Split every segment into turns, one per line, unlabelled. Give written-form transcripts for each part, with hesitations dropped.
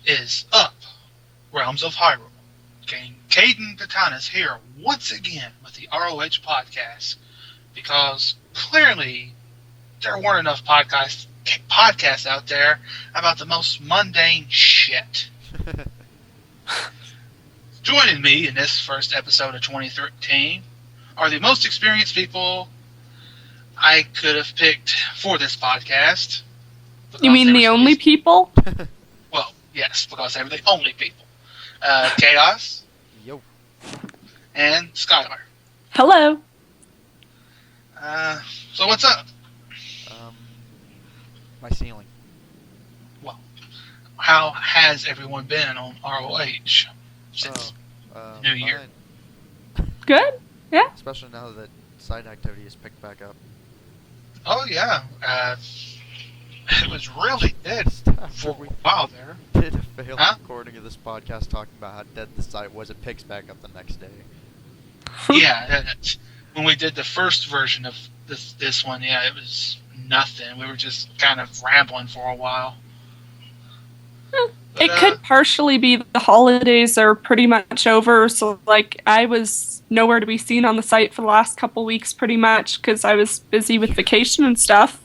is up? Realms of Hyrule. Caden and Chaos here once again with the ROH podcast because clearly there weren't enough podcasts out there about the most mundane shit. Joining me in this first episode of 2013 are the most experienced people I could have picked for this podcast.
You mean the only people?
Well, yes, because they were the only people. Chaos.
Yo.
And Skylar.
Hello.
So what's up?
My ceiling.
Well, how has everyone been on ROH since New Year?
Fine.
Good? Yeah.
Especially now that side activity has picked back up.
Oh yeah, it was really dead for a while there.
Did a failed recording of this podcast talking about how dead the site was. It picks back up the next day.
Yeah, when we did the first version of this one, yeah, it was nothing. We were just kind of rambling for a while.
It could partially be the holidays are pretty much over, so like I was nowhere to be seen on the site for the last couple weeks pretty much because I was busy with vacation and stuff.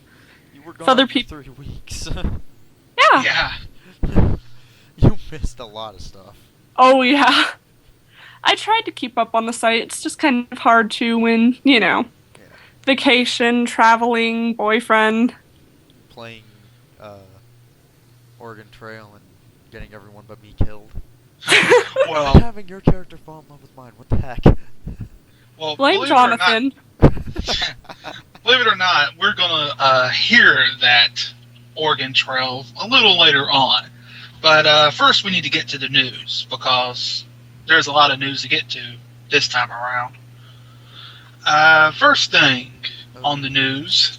You were gone for 3 weeks.
Yeah.
You missed a lot of stuff.
Oh yeah. I tried to keep up on the site. It's just kind of hard to when, vacation, traveling, boyfriend.
Playing Oregon Trail and getting everyone but me killed.
Well,
having your character fall in love with mine. What the heck?
Well,
Blame Jonathan.
Believe it or not, we're gonna hear that Oregon Trail a little later on. But first, we need to get to the news because there's a lot of news to get to this time around. First thing on the news,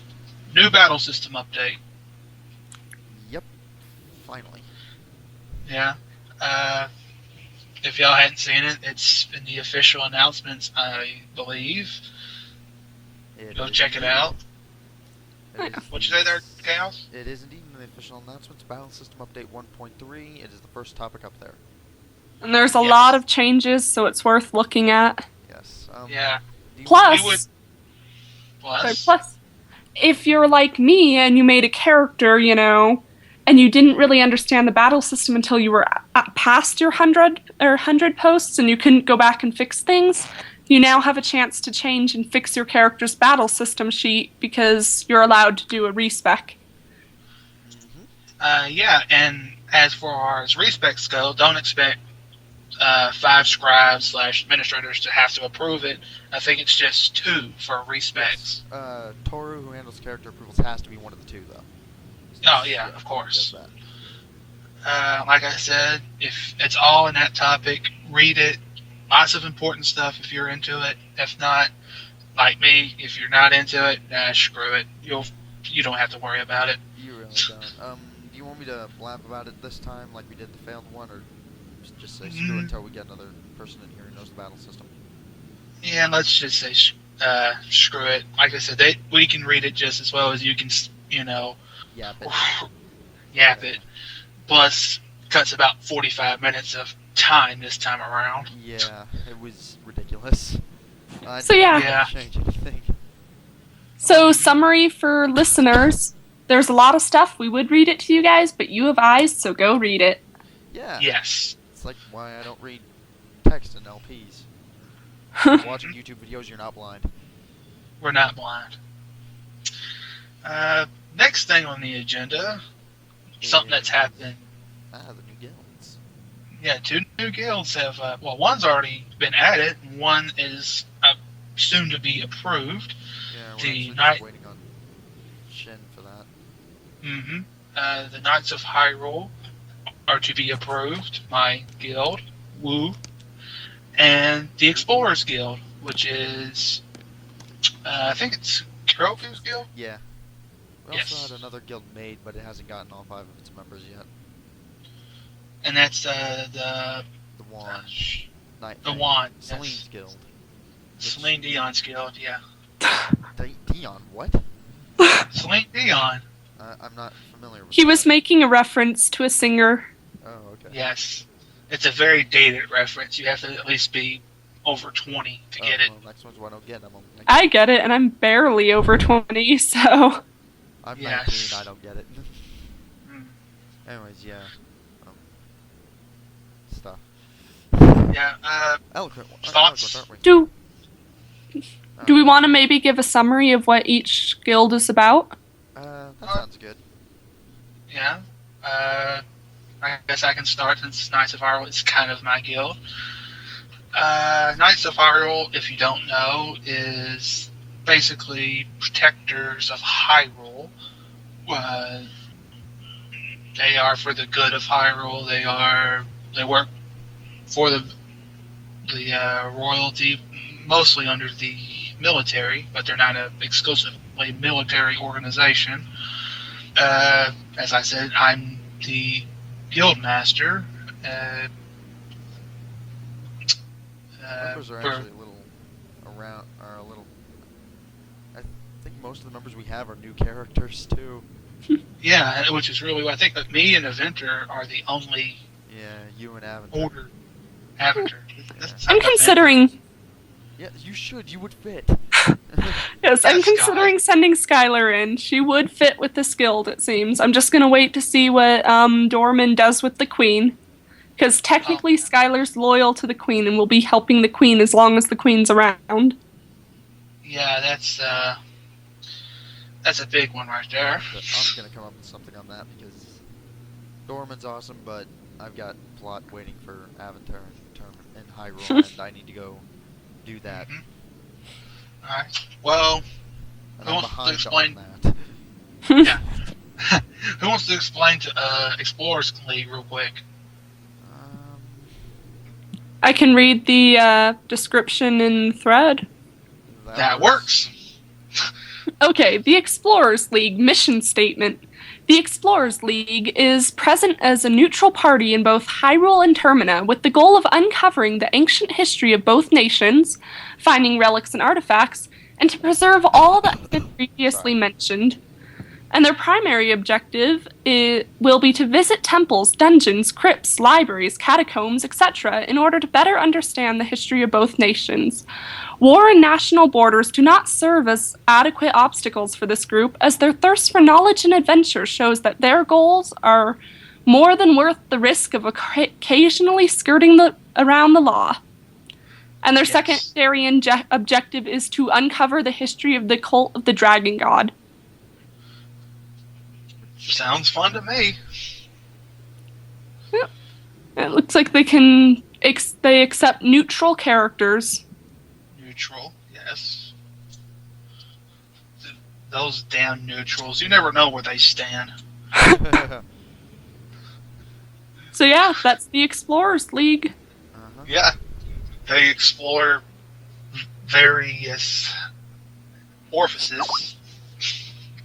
new battle system update.
Yep, finally.
Yeah. If y'all hadn't seen it, it's in the official announcements, I believe. Go check it out. What'd you say there, Chaos?
It is indeed in the official announcements. Battle System Update 1.3. It is the first topic up there.
And there's a lot of changes, so it's worth looking at.
Yes.
Yeah.
Plus, if you're like me and you made a character, and you didn't really understand the battle system until you were past your 100 posts and you couldn't go back and fix things, you now have a chance to change and fix your character's battle system sheet because you're allowed to do a respec.
Yeah, and as far as respecs go, don't expect 5 scribes / administrators to have to approve it. I think it's just 2 for respecs.
Yes. Toru, who handles character approvals, has to be one of the 2, though.
Oh, yeah, of course. Like I said, if it's all in that topic, read it. Lots of important stuff if you're into it. If not, like me, if you're not into it, screw it. You don't have to worry about it.
You really don't. Do you want me to blab about it this time like we did the failed one, or just say screw it until we get another person in here who knows the battle system?
Yeah, let's just say screw it. Like I said, we can read it just as well as you can, yap it. Plus, cuts about 45 minutes of time this time around.
Yeah, it was ridiculous.
Yeah.
Change anything.
So, summary for listeners. There's a lot of stuff. We would read it to you guys, but you have eyes, so go read it.
Yeah.
Yes.
It's like why I don't read text in LPs. Watching YouTube videos, you're not blind.
We're not blind. Next thing on the agenda, something that's happened.
The new guilds.
Yeah, 2 new guilds have, one's already been added, and one is soon to be approved.
Yeah, we're
just
waiting on Shin for that.
The Knights of Hyrule are to be approved, my guild, Woo, and the Explorers Guild, which is, I think it's Kuroku's guild?
Yeah. We also had another guild made, but it hasn't gotten all 5 of its members yet.
And that's the
Wand.
The Wand.
Celine's guild.
Celine Dion's guild, yeah.
Dion, what?
Celine Dion.
I'm not familiar with
He was making a reference to a singer.
Oh, okay.
Yes. It's a very dated reference. You have to at least be over 20 to get it.
Well, next one's what I don't get.
I get it, and I'm barely over 20, so...
I'm
Yes.
19, I don't get it.
Mm.
Anyways, yeah. Stuff.
Yeah,
Eloquent,
thoughts?
aren't we?
Do we want to maybe give a summary of what each guild is about?
That sounds good.
Yeah. I guess I can start since Knights of Hyrule is kind of my guild. Knights of Hyrule, if you don't know, is basically protectors of Hyrule. They are for the good of Hyrule. They work for the royalty, mostly under the military, but they're not an exclusively military organization. As I said, I'm the guild master.
Numbers are actually a little. I think most of the members we have are new characters too.
Yeah, which is really, I think that me and Aventer are the only
Yeah, you and Avatar.
order Avatar.
I'm considering...
Yeah, you should. You would fit.
Yes, I'm
Yes,
considering sending Skylar in. She would fit with this guild, it seems. I'm just gonna wait to see what Dorman does with the Queen. Because technically Skylar's loyal to the Queen and will be helping the Queen as long as the Queen's around.
Yeah, that's a big one right there.
But I'm gonna come up with something on that because Dorman's awesome, but I've got plot waiting for Avatar and Hyrule, and I need to go do that.
Mhm. Alright. Well,
And
Who
I'm
wants to
behind
explain?
on that.
yeah. Who wants to explain to Explorers League real quick?
I can read the description in thread.
That works.
Okay, the Explorers League mission statement. The Explorers League is present as a neutral party in both Hyrule and Termina, with the goal of uncovering the ancient history of both nations, finding relics and artifacts, and to preserve all that has been previously mentioned. And their primary objective will be to visit temples, dungeons, crypts, libraries, catacombs, etc., in order to better understand the history of both nations. War and national borders do not serve as adequate obstacles for this group, as their thirst for knowledge and adventure shows that their goals are more than worth the risk of occasionally skirting around the law. And their secondary objective is to uncover the history of the cult of the Dragon God.
Sounds fun to me.
Yep. It looks like they accept neutral characters.
Neutral, yes. Those damn neutrals. You never know where they stand.
So yeah, that's the Explorers League.
Uh-huh.
Yeah. They explore various orifices.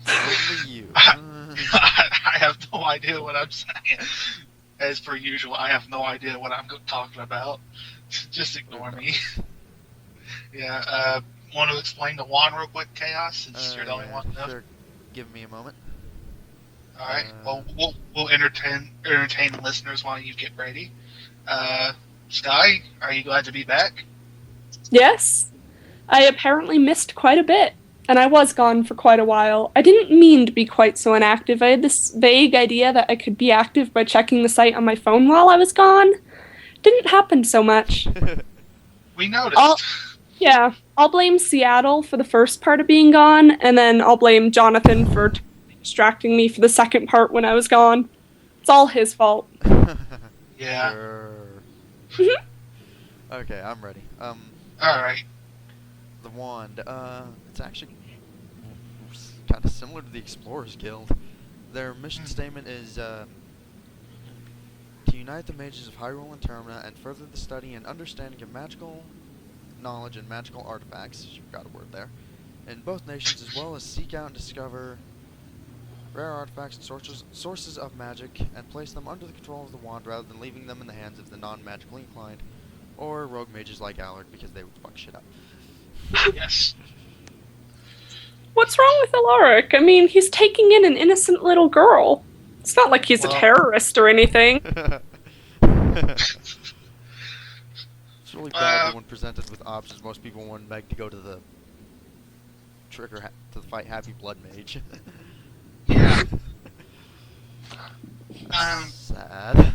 Only you.
I have no idea what I'm saying. As per usual, I have no idea what I'm talking about. Just ignore me. Yeah, want to explain the wand real quick, Chaos, since you're the only one enough?
Sure. Give me a moment.
Alright, well, we'll entertain the listeners while you get ready. Sky, are you glad to be back?
Yes. I apparently missed quite a bit, and I was gone for quite a while. I didn't mean to be quite so inactive. I had this vague idea that I could be active by checking the site on my phone while I was gone. Didn't happen so much.
We noticed.
Yeah, I'll blame Seattle for the first part of being gone, and then I'll blame Jonathan for distracting me for the second part when I was gone. It's all his fault.
Yeah.
Sure. Okay, I'm ready.
Alright.
The wand. It's actually kind of similar to the Explorers Guild. Their mission statement is to unite the mages of Hyrule and Termina and further the study and understanding of magical knowledge and magical artifacts. You've got a word there. In both nations, as well as seek out and discover rare artifacts and sources of magic and place them under the control of the wand rather than leaving them in the hands of the non-magically inclined or rogue mages like Allard, because they would fuck shit up.
Yes.
What's wrong with Alaric? I mean, he's taking in an innocent little girl. It's not like he's a terrorist or anything.
It's really bad that when presented with options, most people want Meg to go to the to fight Happy Blood Mage.
Yeah.
Sad.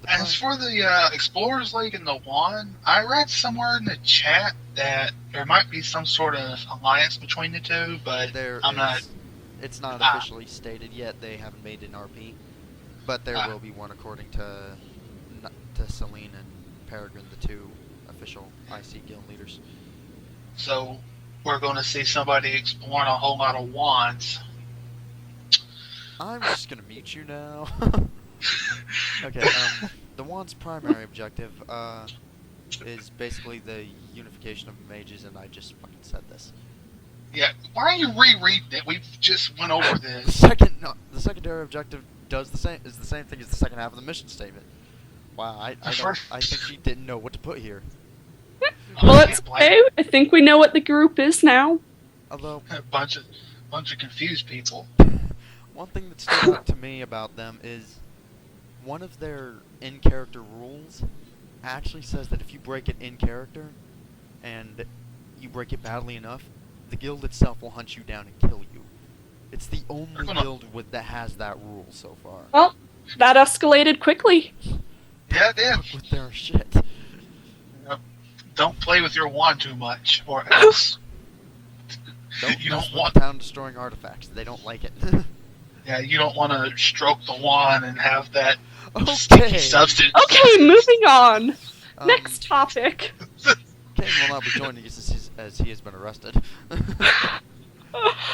As for the Explorers League and the Wand, I read somewhere in the chat that there might be some sort of alliance between the two, but I'm not.
It's not officially stated yet. They haven't made an RP, but there will be one according to Celine and Peregrine, the two official IC guild leaders.
So we're going to see somebody exploring a whole lot of wands.
I'm just gonna mute you now. Okay, the wand's primary objective is basically the unification of mages, and I just fucking said this.
Yeah, why are you rereading it? We just went over this.
The secondary objective is the same thing as the second half of the mission statement. Wow, I think she didn't know what to put here.
Well, it's okay. I think we know what the group is now.
Although
a bunch of confused people.
One thing that stood out to me about them is one of their in-character rules actually says that if you break it in character and you break it badly enough, the guild itself will hunt you down and kill you. It's the only guild that has that rule so far.
Well, that escalated quickly.
Yeah, it did.
With their shit.
Don't play with your wand too much, or else
you don't want town-destroying artifacts. They don't like it.
Yeah, you don't want to stroke the wand and have that
sticky
substance.
Okay, moving on. Next topic.
Caden will not be joining us as he has been arrested.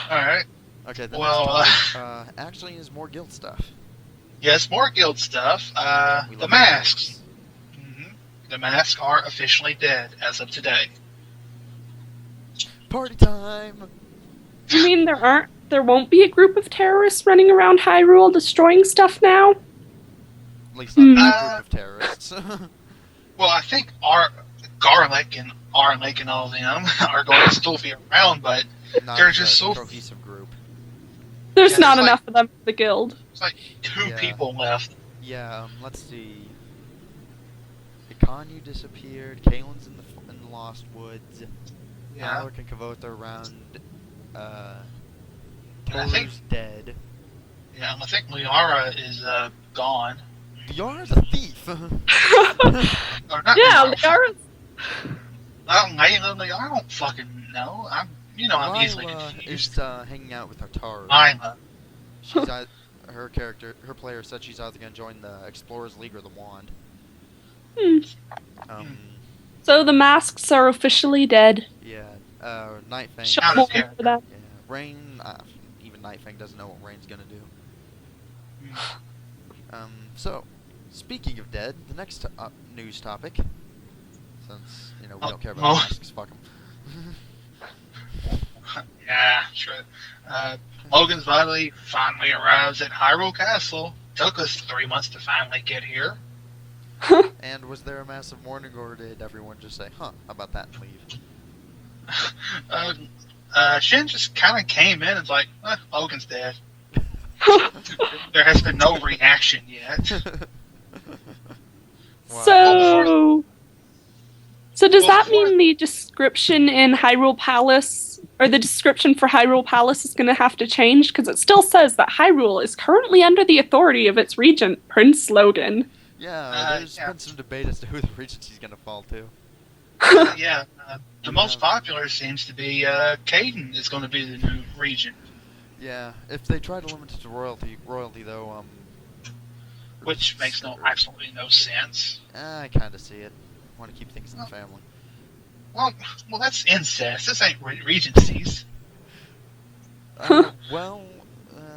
Alright.
Okay, the next topic actually is more guild stuff.
Yes, more guild stuff. The masks. The masks are officially dead as of today.
Party time!
You mean there won't be a group of terrorists running around Hyrule destroying stuff now?
At least not a group of terrorists.
Well, I think Garlic and Arlick and all of them are going to still be around, but they're just so
cohesive group.
There's not enough of them for the guild.
It's like two people left.
Yeah, let's see. Ikanyu disappeared. Kaylin's in the Lost Woods.
Yeah.
Alec and Kavota around.
I think
dead.
Yeah, I think Liara is gone.
Liara's a thief.
Yeah, Liara's.
I don't fucking know. I'm easily confused.
Is hanging out with Hataru.
Lila.
She's her player said she's either gonna join the Explorers League or the Wand.
So the masks are officially dead.
Yeah. Nightfang.
Shut more for that.
Yeah. Rain. Even Nightfang doesn't know what Rain's gonna do. So, speaking of dead, the next news topic, since we don't care about masks, fuck them.
Yeah, sure. Logan's body finally arrives at Hyrule Castle. Took us 3 months to finally get here.
And was there a massive mourning, or did everyone just say, "Huh, how about that," and leave?
Shin just kind of came in and was like, Logan's dead. There has been no reaction yet.
Wow.
So does that mean the description in Hyrule Palace, or the description for Hyrule Palace, is going to have to change? Because it still says that Hyrule is currently under the authority of its regent, Prince Logan.
Yeah, there's been some debate as to who the regency's going to fall to.
The most popular seems to be Caden is going to be the new regent.
Yeah, if they try to limit it to royalty though,
which makes absolutely no sense.
I kind of see it. Want to keep things in the family.
Well, that's incest. This ain't regencies.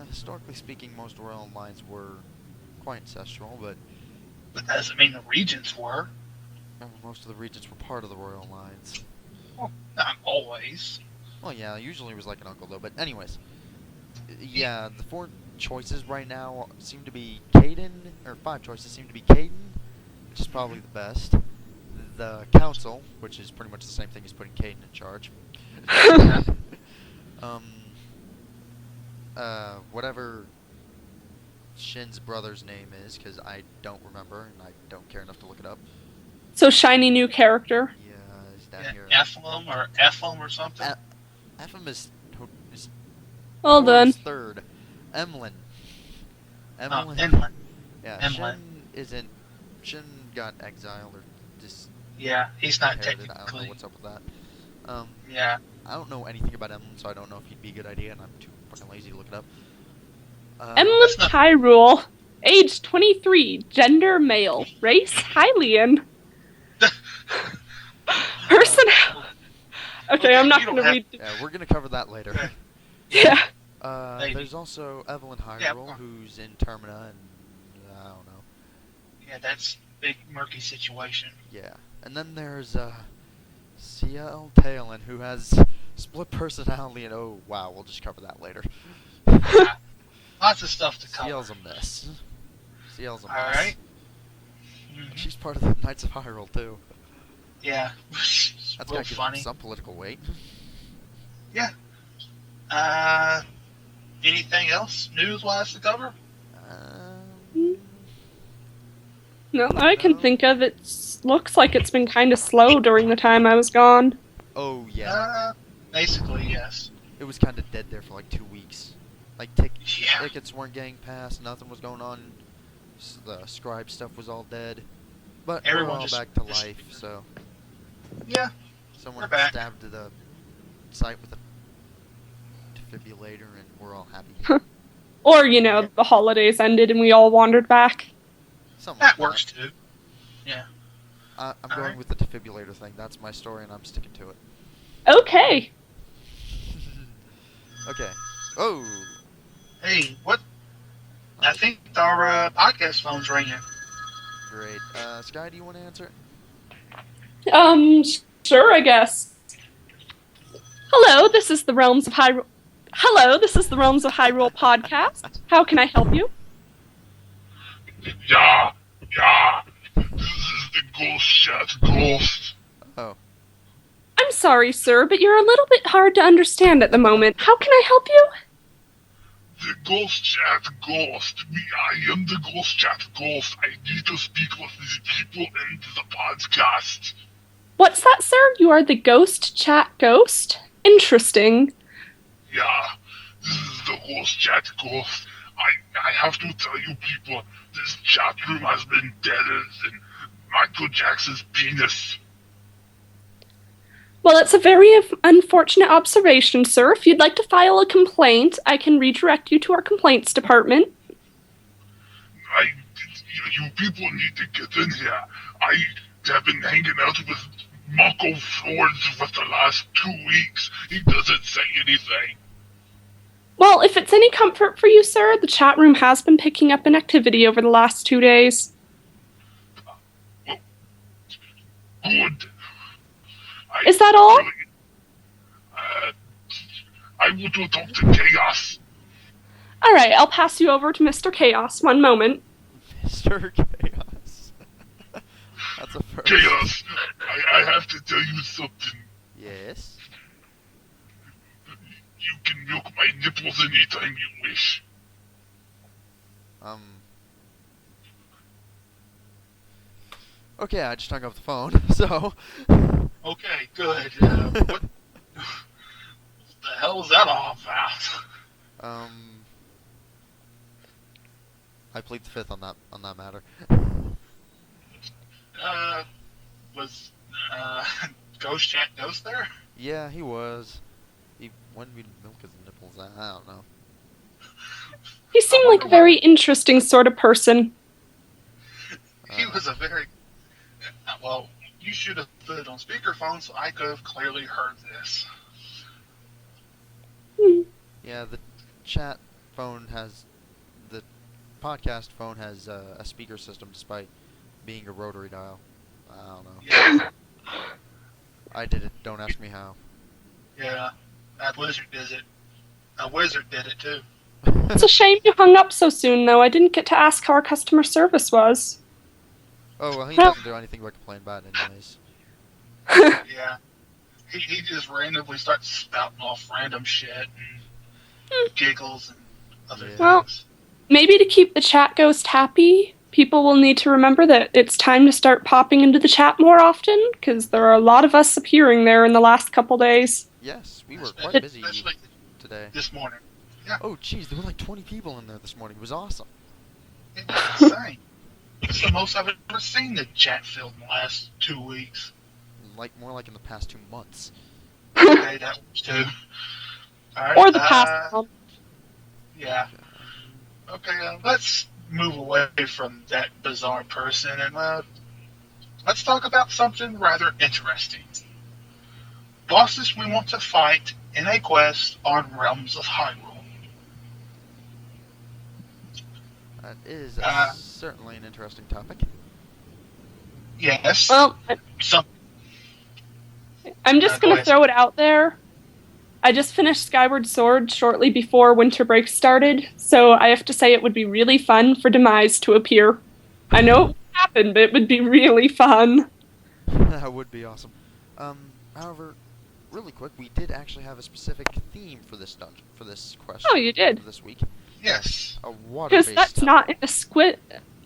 Historically speaking, most royal lines were quite ancestral, but
that doesn't mean the regents were.
Most of the regents were part of the royal lines.
Well, not always.
Well, yeah, usually it was like an uncle, though. But anyways, yeah, the 4 choices right now seem to be Caden, or 5 choices seem to be Caden, which is probably the best. The council, which is pretty much the same thing as putting Caden in charge. Shin's brother's name is, because I don't remember, and I don't care enough to look it up.
So shiny new character.
Yeah, he's down
Yeah,
here.
Ephlem or something.
Ephraim is
Well done.
Thor's third. Emlyn.
Emlyn.
Yeah,
Emlyn.
Shin got exiled or just
Yeah, he's not
inherited. I don't know
technically.
what's up with that.
Yeah.
I don't know anything about Emlyn, so I don't know if he'd be a good idea, and I'm too fucking lazy to look it up.
Emlyn Hyrule. Age 23. Gender male. Race Hylian. Person. Okay, I'm not
you
going to
don't
read.
Yeah, we're gonna cover that later.
Yeah.
Maybe.
There's also Evelyn Hyrule, who's in Termina, and I don't know.
Yeah, that's big murky situation.
Yeah, and then there's CL Talon, who has split personality, and oh wow, we'll just cover that later.
Yeah. Lots of stuff to cover.
CL's a mess. CL's a mess.
Alright.
And she's part of the Knights of Hyrule too.
Yeah.
That's
Real
gotta give
funny.
them some political weight.
Yeah. Anything else news-wise to cover?
No, I can think of it. Looks like it's been kind of slow during the time I was gone.
Oh yeah,
Basically, yes.
it was kind of dead there for like 2 weeks. Like
Yeah.
tickets weren't getting passed, nothing was going on. The scribe stuff was all dead. But
Everyone
we're all
just-
back to life, so
Yeah.
someone
We're back.
stabbed the site with a defibrillator, and we're all happy.
Or, you know, the holidays ended and we all wandered back.
Something
That
like
works too. Yeah.
I'm going
Alright.
with the defibrillator thing. That's my story, and I'm sticking to it.
Okay.
Okay. Oh.
Hey, what? I think our podcast phone's ringing.
Great. Sky, do you want to answer?
Sure, I guess. Hello, this is the Realms of Hyrule. Hello, this is the Realms of Hyrule podcast. How can I help you?
Yeah. This is the ghost chat ghost.
Oh.
I'm sorry, sir, but you're a little bit hard to understand at the moment. How can I help you?
The ghost chat ghost. I am the ghost chat ghost. I need to speak with these people in the podcast.
What's that, sir? You are the ghost chat ghost? Interesting.
Yeah. This is the ghost chat ghost. I have to tell you people, this chat room has been deader than Michael Jackson's penis.
Well, it's a very unfortunate observation, sir. If you'd like to file a complaint, I can redirect you to our complaints department.
You people need to get in here. I have been hanging out with Mako Swords for the last 2 weeks. He doesn't say anything.
Well, if it's any comfort for you, sir, the chat room has been picking up an activity over the last 2 days.
Good.
Is that all?
I want to talk to Chaos.
All right, I'll pass you over to Mr. Chaos. One moment.
Mr. Chaos. That's a first.
Chaos, I have to tell you something.
Yes?
You can milk my nipples anytime you wish.
Okay, I just hung up the phone, so...
Okay, good. What the hell is that all about?
I plead the fifth on that matter.
Was Ghost Chat Ghost there?
Yeah, he was. He wanted me to milk his nipples. I don't know.
He seemed like a very interesting sort of person.
He was a very... Well, you should have put it on speakerphone so I could have clearly heard this.
Yeah, the chat phone has... The podcast phone has a speaker system despite being a rotary dial. I don't know.
Yeah.
I did it. Don't ask me how.
Yeah. That wizard did it. A wizard did it too.
It's a shame you hung up so soon, though. I didn't get to ask how our customer service was.
Oh, well, he doesn't do anything but complain about it anyways.
Yeah. He just randomly starts spouting off random shit and giggles and other
Yeah.
Well,
things.
Maybe to keep the chat ghost happy, people will need to remember that it's time to start popping into the chat more often, because there are a lot of us appearing there in the last couple days.
Yes, we were quite busy
Especially
today.
this morning. Yeah,
Oh, jeez, there were like 20 people in there this morning. It was awesome.
it was insane. It's the most I've ever seen the chat filled in the last 2 weeks.
Like more like in the past 2 months.
Okay, that was too. All right,
Or the past month.
Yeah. Okay, let's move away from that bizarre person and let's talk about something rather interesting. Bosses we want to fight in a quest on Realms of Hyrule.
That is certainly an interesting topic.
Yes.
Well,
Some,
I'm just
go
going to
ahead.
throw it out there. I just finished Skyward Sword shortly before winter break started, so I have to say it would be really fun for Demise to appear. I know it would happen, but it would be really fun.
That would be awesome. However, really quick, we did actually have a specific theme for this dungeon, for this quest.
Oh, you did?
For this week.
yes.
A
Because
water-based
that's
temple.
not in the squid.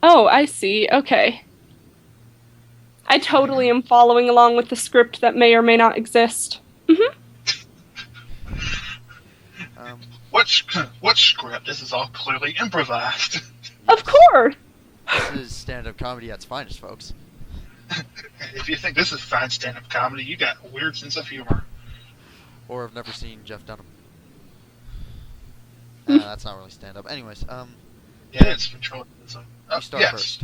Oh, I see. Okay. I totally am following along with the script that may or may not exist.
What script? This is all clearly improvised.
Of course!
This is stand-up comedy at its finest, folks.
If you think this is fine stand-up comedy, you got a weird sense of humor.
Or I've never seen Jeff Dunham.
Hmm.
That's not really stand-up. Anyways,
Yeah, it's ventriloquism.
you start
yes.
first.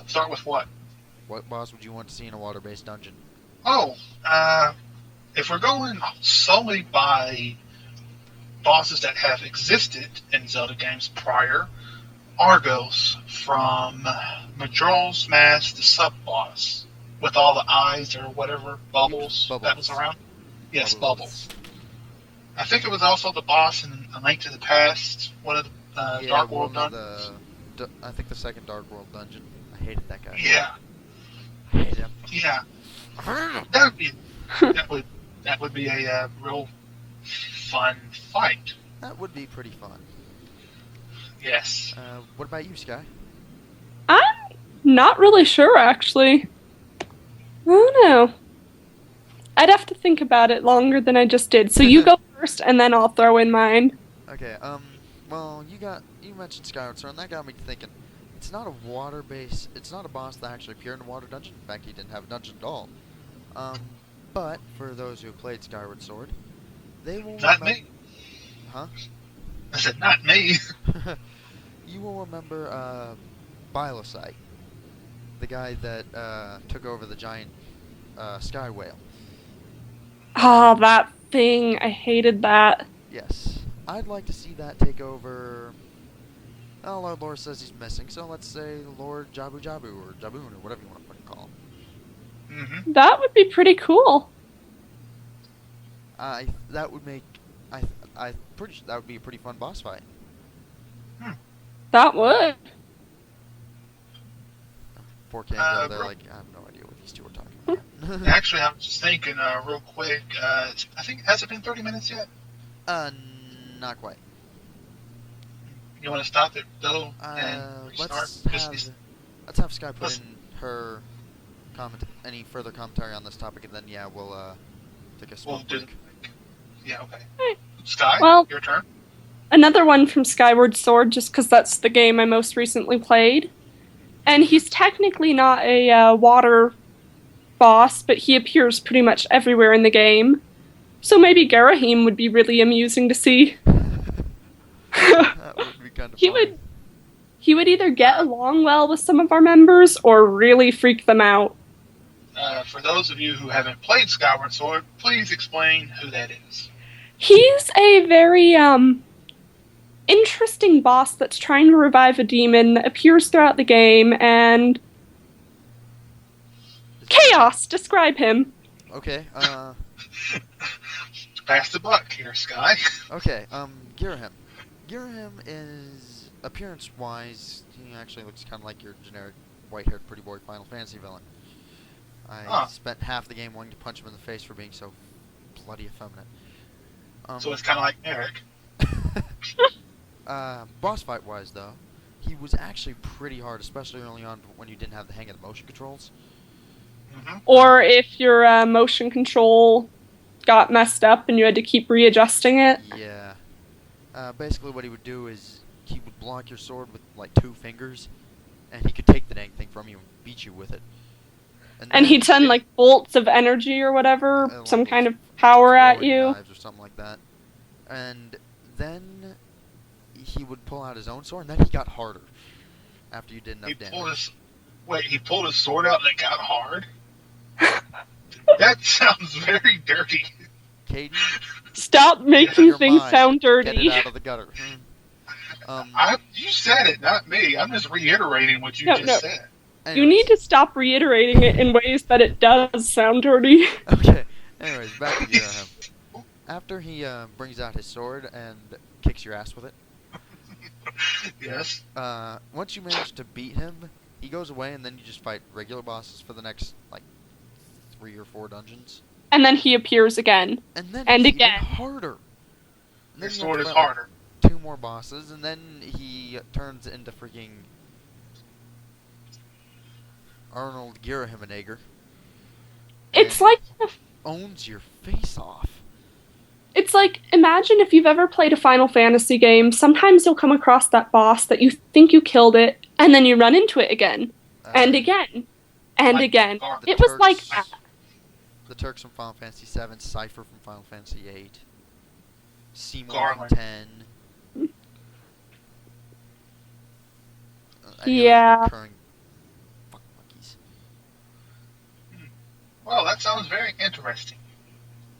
Start with what?
What boss would you want to see in a water-based dungeon?
Oh, if we're going solely by bosses that have existed in Zelda games prior, Argos from Majora's Mask, the sub-boss, with all the eyes or whatever, bubbles. That was around. Yes, Bubbles. I think it was also the boss in A Link to the Past, one of the Dark World dungeons.
I think the second Dark World dungeon. I hated that guy.
Yeah,
I hated him.
yeah. That would be a real fun fight.
That would be pretty fun.
Yes.
What about you, Sky?
I'm not really sure, actually. I don't know. I'd have to think about it longer than I just did. So you go first, and then I'll throw in mine.
Okay, well, you mentioned Skyward Sword, and that got me thinking. It's not a water-based, it's not a boss that actually appeared in a water dungeon. In fact, he didn't have a dungeon at all. But, for those who played Skyward Sword, they will
Not
remember...
me.
Huh?
I said, not me.
You will remember, Bilosite. The guy that, took over the giant, sky whale.
Oh, that thing. I hated that.
Yes. I'd like to see that take over... Well, our lore says he's missing, so let's say Lord Jabu Jabu, or Jaboon, or whatever you want to fucking call him.
Mm-hmm.
That would be pretty cool.
That would make... that would be a pretty fun boss fight.
That would.
Poor Kango, they're
bro-
like, I have no idea what these two are talking about.
Actually, I was just thinking real quick. I think, has it been 30 minutes yet?
Not quite.
You want to stop it, though, and restart?
Let's have Sky put
let's-
in her any further commentary on this topic, and then, yeah, we'll, take a small
We'll do
break.
Yeah, okay.
Hey.
Sky,
Well-
your turn.
Another one from Skyward Sword, just because that's the game I most recently played. And he's technically not a water boss, but he appears pretty much everywhere in the game. So maybe Garahim would be really amusing to see.
That would be kind of funny.
He would either get along well with some of our members or really freak them out.
For those of you who haven't played Skyward Sword, please explain who that is.
He's a very interesting boss that's trying to revive a demon that appears throughout the game, and Chaos, describe him.
Okay,
Pass the buck here, Sky.
okay, Girahim. Girahim is, appearance-wise, he actually looks kind of like your generic white-haired pretty boy Final Fantasy villain. I spent half the game wanting to punch him in the face for being so bloody effeminate.
So it's kind of like Eric.
Boss fight wise though, he was actually pretty hard, especially early on when you didn't have the hang of the motion controls.
Or if your motion control got messed up and you had to keep readjusting it.
Yeah. Basically what he would do is he would block your sword with like 2 fingers, and he could take the dang thing from you and beat you with it.
And
then
he'd send like bolts of energy or whatever,
like
some kind of power at
throwing
you.
knives or something like that. And then he would pull out his own sword, and then he got harder after you did enough damage.
He pulled his sword out and it got hard? That sounds very dirty.
Caden,
Stop making
your
things
mind.
sound
get
dirty.
it out of the gutter.
You said it, not me. I'm just reiterating what you just said.
You
anyways.
need to stop reiterating it in ways that it does sound dirty.
Okay, anyways, back to Girahim. After he brings out his sword and kicks your ass with it,
Yes.
once you manage to beat him, he goes away, and then you just fight regular bosses for the next, like, 3 or 4 dungeons.
And then he appears again.
And then
And
it's
again.
even harder. And then
His
you have
sword
to
is
fight, like,
harder.
2 more bosses, and then he turns into freaking Arnold Girahimenager.
It's
and
like
owns your face off.
It's like, imagine if you've ever played a Final Fantasy game, sometimes you'll come across that boss that you think you killed it, and then you run into it again, and again, and
Like
again.
the
It was like
Turks-
that.
The Turks from Final Fantasy VII, Cypher from Final Fantasy VIII, Seymour
Garland.
from 10. Any of those
Yeah.
recurring fuck monkeys.
Well, that sounds very interesting.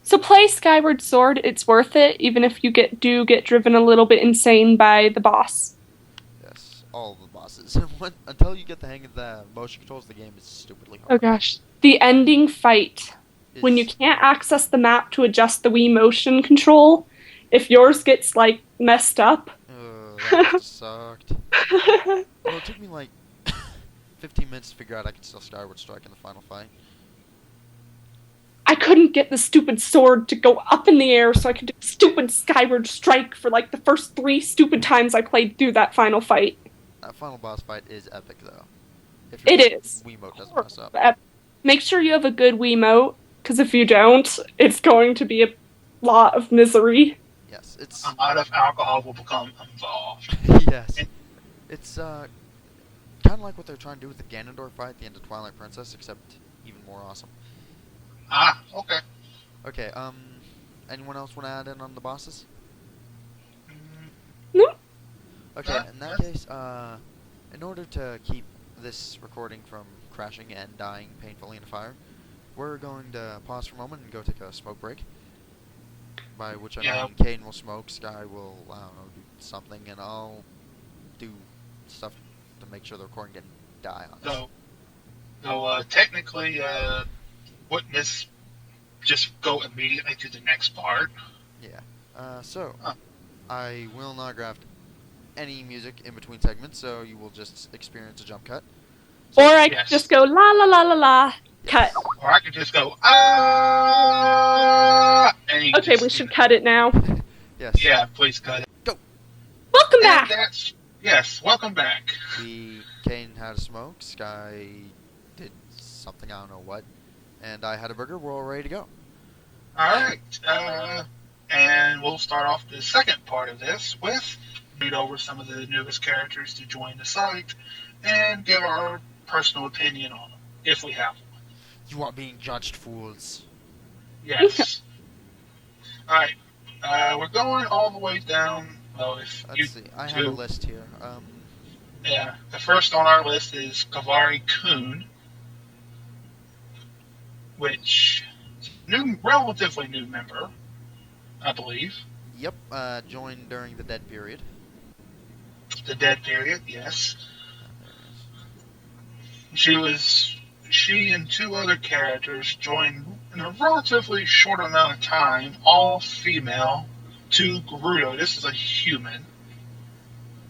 So play Skyward Sword, it's worth it, even if you do get driven a little bit insane by the boss.
Yes, all of the bosses. Until you get the hang of the motion controls, the game is stupidly hard.
Oh gosh. The ending fight, when you
It's-
can't access the map to adjust the Wii motion control, if yours gets, like, messed up.
That sucked. Well, it took me like 15 minutes to figure out I could still Skyward Strike in the final fight.
I couldn't get the stupid sword to go up in the air so I could do stupid Skyward Strike for like the first 3 stupid times I played through that final fight.
That final boss fight is epic, though. If
It
your
is.
Wiimote doesn't mess up.
Make sure you have a good Wiimote, because if you don't, it's going to be a lot of misery.
Yes, it's
A lot of alcohol will become involved.
yes, it's kind of like what they're trying to do with the Ganondorf fight at the end of Twilight Princess, except even more awesome.
Okay.
Okay, anyone else want to add in on the bosses?
No?
Okay, in that case, in order to keep this recording from crashing and dying painfully in a fire, we're going to pause for a moment and go take a smoke break. By which I
Yeah.
mean Caden will smoke, Sky will, I don't know, do something, and I'll do stuff to make sure the recording didn't die on us.
So technically, wouldn't this just go immediately to the next part?
Yeah.
Huh.
I will not graft any music in between segments, so you will just experience a jump cut.
Or I could
Yes.
just go la la la la la, cut.
Or I could just go, and you
Okay,
just,
we should cut it now.
Yes.
Yeah, please cut it.
Welcome
And
back!
yes, welcome back.
Caden had a smoke, Sky did something, I don't know what, and I had a burger. We're all ready to go.
Alright, and we'll start off the second part of this with read over some of the newest characters to join the site and give our personal opinion on them, if we have one.
You are being judged, fools.
Yes. Alright, we're going all the way down. Well, if you
Let's see. I have a
do-
list here.
Yeah, the first on our list is Kavari Kun, which is a relatively new member, I believe.
Yep. Joined during the dead period.
The dead period, yes. She and 2 other characters joined in a relatively short amount of time, all female, to Gerudo. This is a human.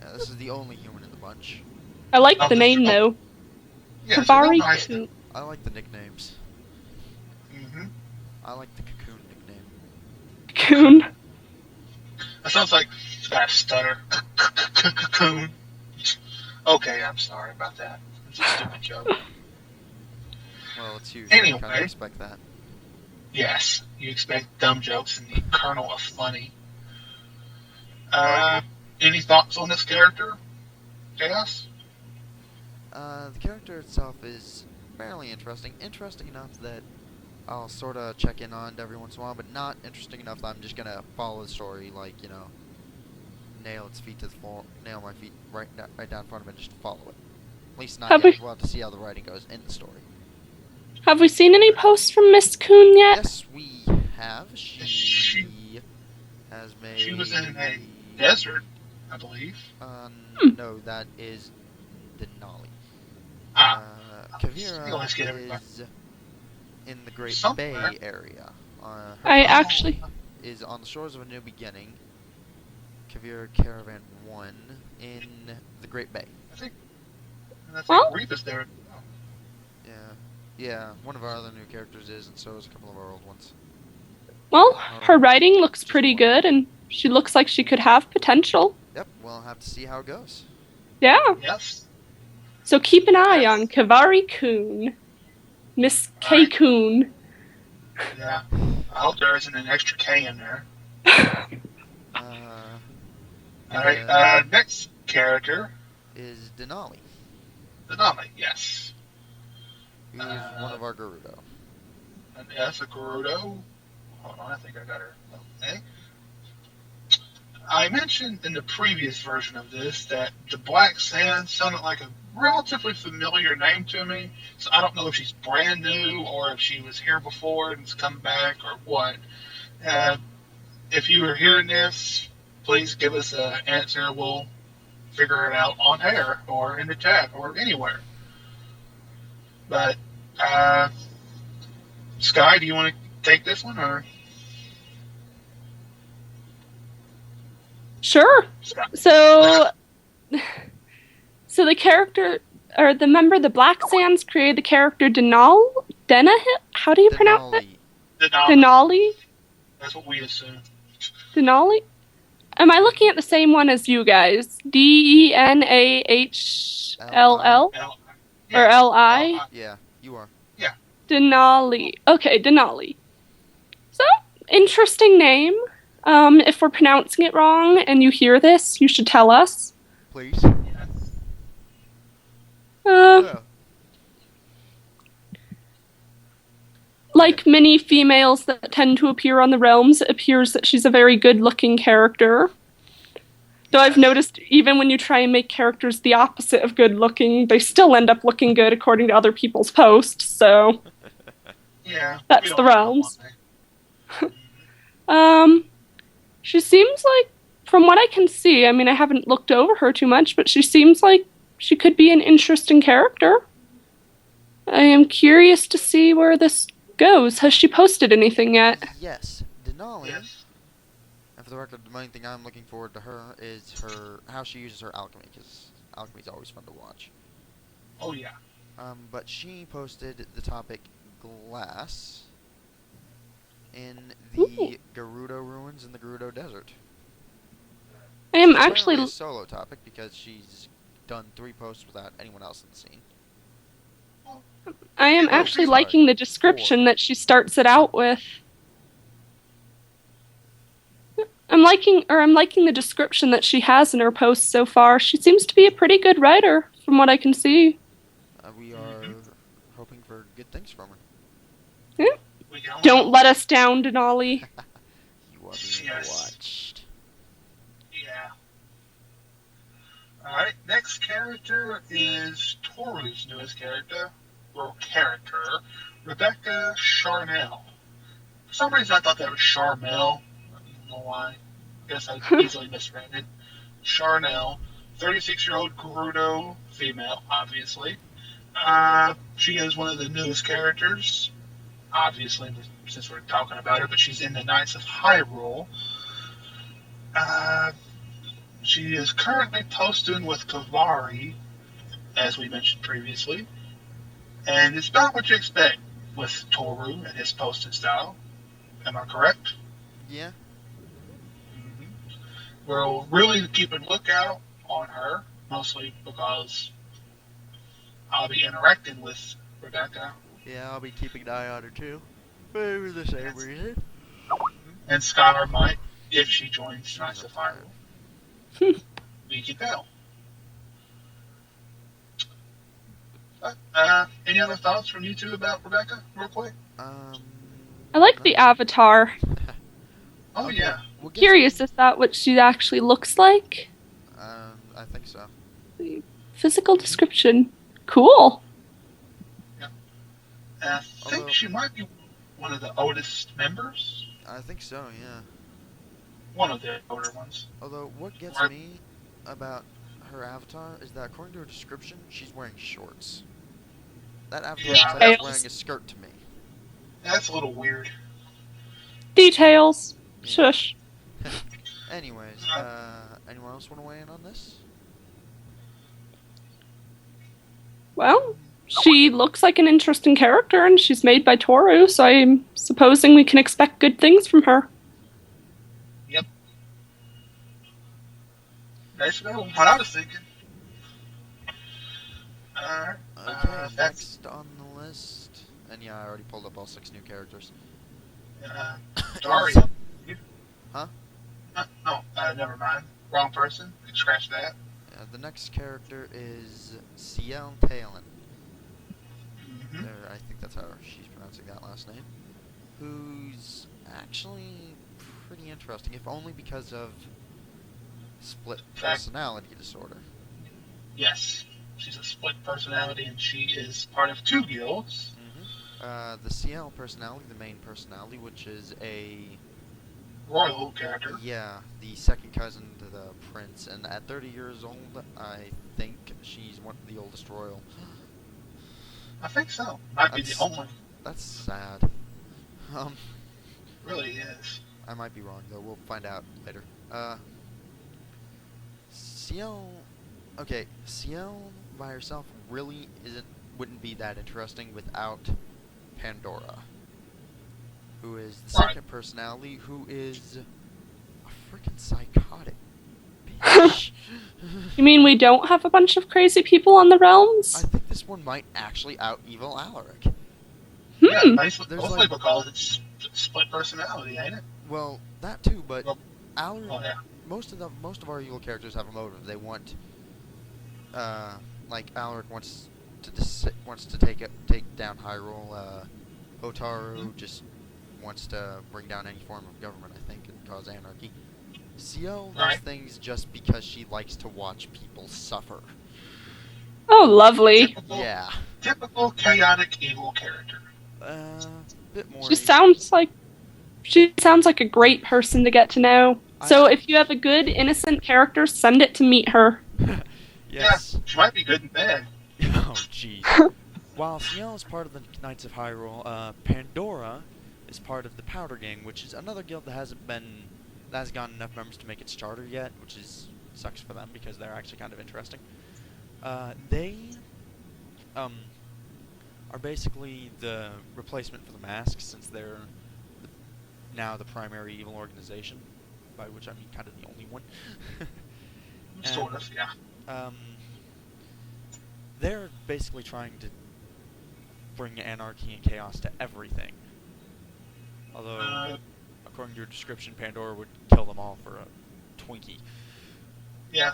Yeah, this is the only human in the bunch.
I like
Oh,
the name though.
Yeah,
Kavari
nice.
Kun.
I like the nicknames.
Mm-hmm.
I like the cocoon nickname.
Kun.
That sounds like It's got a stutter. Cocoon. Okay, I'm sorry about that. It's a stupid joke.
Well, it's you.
Anyway.
Kind of expect that.
Yes, you expect dumb jokes in the kernel of funny. Any thoughts on this character, Chaos?
The character itself is fairly interesting. Interesting enough that I'll sort of check in on it every once in a while, but not interesting enough that I'm just gonna follow the story, like, you know, nail its feet to the floor, nail my feet right down in front of it, just follow it. At least not yet. We'll have to see how the writing goes in the story.
Have we seen any posts from Miss Coon yet?
Yes, we have. She has made.
She was in a desert, I believe.
No, that is Denali.
You always get
Kavira is in the Great
Somewhere.
Bay area.
I actually...
is on the shores of a new beginning. Kavira Caravan 1 in the Great Bay.
I think
Well-
Reef is there.
Yeah, one of our other new characters is, and so is a couple of our old ones.
Well, her writing looks pretty good, and she looks like she could have potential.
Yep, we'll have to see how it goes.
Yeah.
Yes.
So keep an eye
Yes.
on Kavari Coon. Miss K.
Alright.
Coon.
Yeah. I hope there isn't an extra K in there. Alright, next character,
Is Denali.
Denali, yes.
Who is one of our Gerudo.
An S, a Gerudo. Hold on, I think I got her. Okay. I mentioned in the previous version of this that the Black Sand sounded like a relatively familiar name to me, so I don't know if she's brand new or if she was here before and has come back or what. If you are hearing this, please give us an answer. We'll figure it out on air or in the chat or anywhere. But, Sky, do you want to take this one or?
Sure.
Sky?
So the character, or the member of the Black Sands created the character Denahil? How do you pronounce it? Denali?
That's what we assume.
Denali? Am I looking at the same one as you guys? Denahll? Or Li?
Yeah, you are.
Denali. Okay, Denali. So, interesting name. If we're pronouncing it wrong and you hear this, you should tell us.
Please.
Like many females that tend to appear on the realms, it appears that she's a very good-looking character. Though I've noticed even when you try and make characters the opposite of good-looking, they still end up looking good according to other people's posts, so...
Yeah.
That's the realms. She seems like, from what I can see, I mean, I haven't looked over her too much, but she seems like she could be an interesting character. I am curious to see where this goes. Has she posted anything yet?
Yes, Denali.
Yes.
And for the record, the main thing I'm looking forward to her is how she uses her alchemy, because alchemy's always fun to watch.
Oh, yeah.
But she posted the topic glass in the
Ooh.
Gerudo ruins in the Gerudo Desert.
I am
It's
actually...
apparently a solo topic because she's done 3 posts without anyone else in the scene.
I am actually liking the description that she starts it out with. I'm liking the description that she has in her posts so far. She seems to be a pretty good writer, from what I can see.
We are hoping for good things from her.
Don't let us down, Denali.
You are being watched.
Yeah. Alright, next character is Toru's newest character, Rebecca Charnel. For some reason I thought that was Charmel. I don't know why. Guess I easily misread it. Charnel, 36-year-old Gerudo female, obviously. She is one of the newest characters, obviously, since we're talking about her, but she's in the Knights of Hyrule. She is currently posting with Kavari, as we mentioned previously, and it's about what you expect with Toru and his posting style. Am I correct?
Yeah.
we'll really keep a lookout on her, mostly because I'll be interacting with Rebecca.
Yeah, I'll be keeping an eye on her too. For the same reason.
And Skylar might, if she joins
She's
Knights
a
of
pirate.
Hyrule. We can tell. But, any other thoughts from you two about Rebecca, real quick?
I like the avatar.
Oh,
Okay,
yeah.
we'll get
Curious,
to-
is that what she actually looks like?
I think so.
The physical description. Cool.
And I think
Although-
she might be one of the oldest members.
I think so, yeah.
One of the older ones.
Although, what gets
Right.
me about her avatar is that according to her description, she's wearing shorts. That avatar
Yeah.
looks like she's
Details.
wearing a skirt to me.
That's a little weird.
Details.
Yeah.
Shush.
Anyways, anyone else want to weigh in on this?
Well, she looks like an interesting character, and she's made by Toru, so I'm supposing we can expect good things from her.
Basically, what I was thinking. Alright.
Okay,
That's
next on the list, and yeah, I already pulled up all 6 new characters.
Daria.
Huh?
Never mind. Wrong person. Can scratch that.
The next character is Ciel Talon.
Mm-hmm.
I think that's how she's pronouncing that last name. Who's actually pretty interesting, if only because of split personality disorder.
Yes. She's a split personality, and she is part of 2 guilds.
The CL personality, the main personality, which is a...
Royal character.
Yeah, the second cousin to the prince, and at 30 years old, I think she's one of the oldest royal.
I think so. Might be the
That's-
only.
That's sad.
Really is.
I might be wrong, though. We'll find out later. Ciel... Okay, Ciel by herself really wouldn't be that interesting without Pandora, who is the
Right.
second personality, who is a freaking psychotic bitch.
You mean we don't have a bunch of crazy people on the
I
realms?
think this one might actually out-evil Alaric.
Yeah, basically,
There's
mostly
like-
because it's split personality, ain't it?
Well, that too, but
Well,
Alaric...
Oh, yeah.
Most of our evil characters have a motive. They want, like Alaric wants to take down Hyrule. Hotaru just wants to bring down any form of government, I think, and cause anarchy. Ciel does
Right.
things just because she likes to watch people suffer.
Oh, lovely.
Typical chaotic evil character.
Bit more.
She sounds like a great person to get to know. So if you have a good, innocent character, send it to meet her.
Yes.
Yeah, she might be good in bed.
Oh, jeez. While Ciel is part of the Knights of Hyrule, Pandora is part of the Powder Gang, which is another guild that hasn't gotten enough members to make its charter yet, which sucks for them because they're actually kind of interesting. They are basically the replacement for the Masks, since they're now the primary evil organization, by which I mean kind of the only one.
Sort of, yeah.
They're basically trying to bring anarchy and chaos to everything. Although, according to your description, Pandora would kill them all for a Twinkie.
Yeah.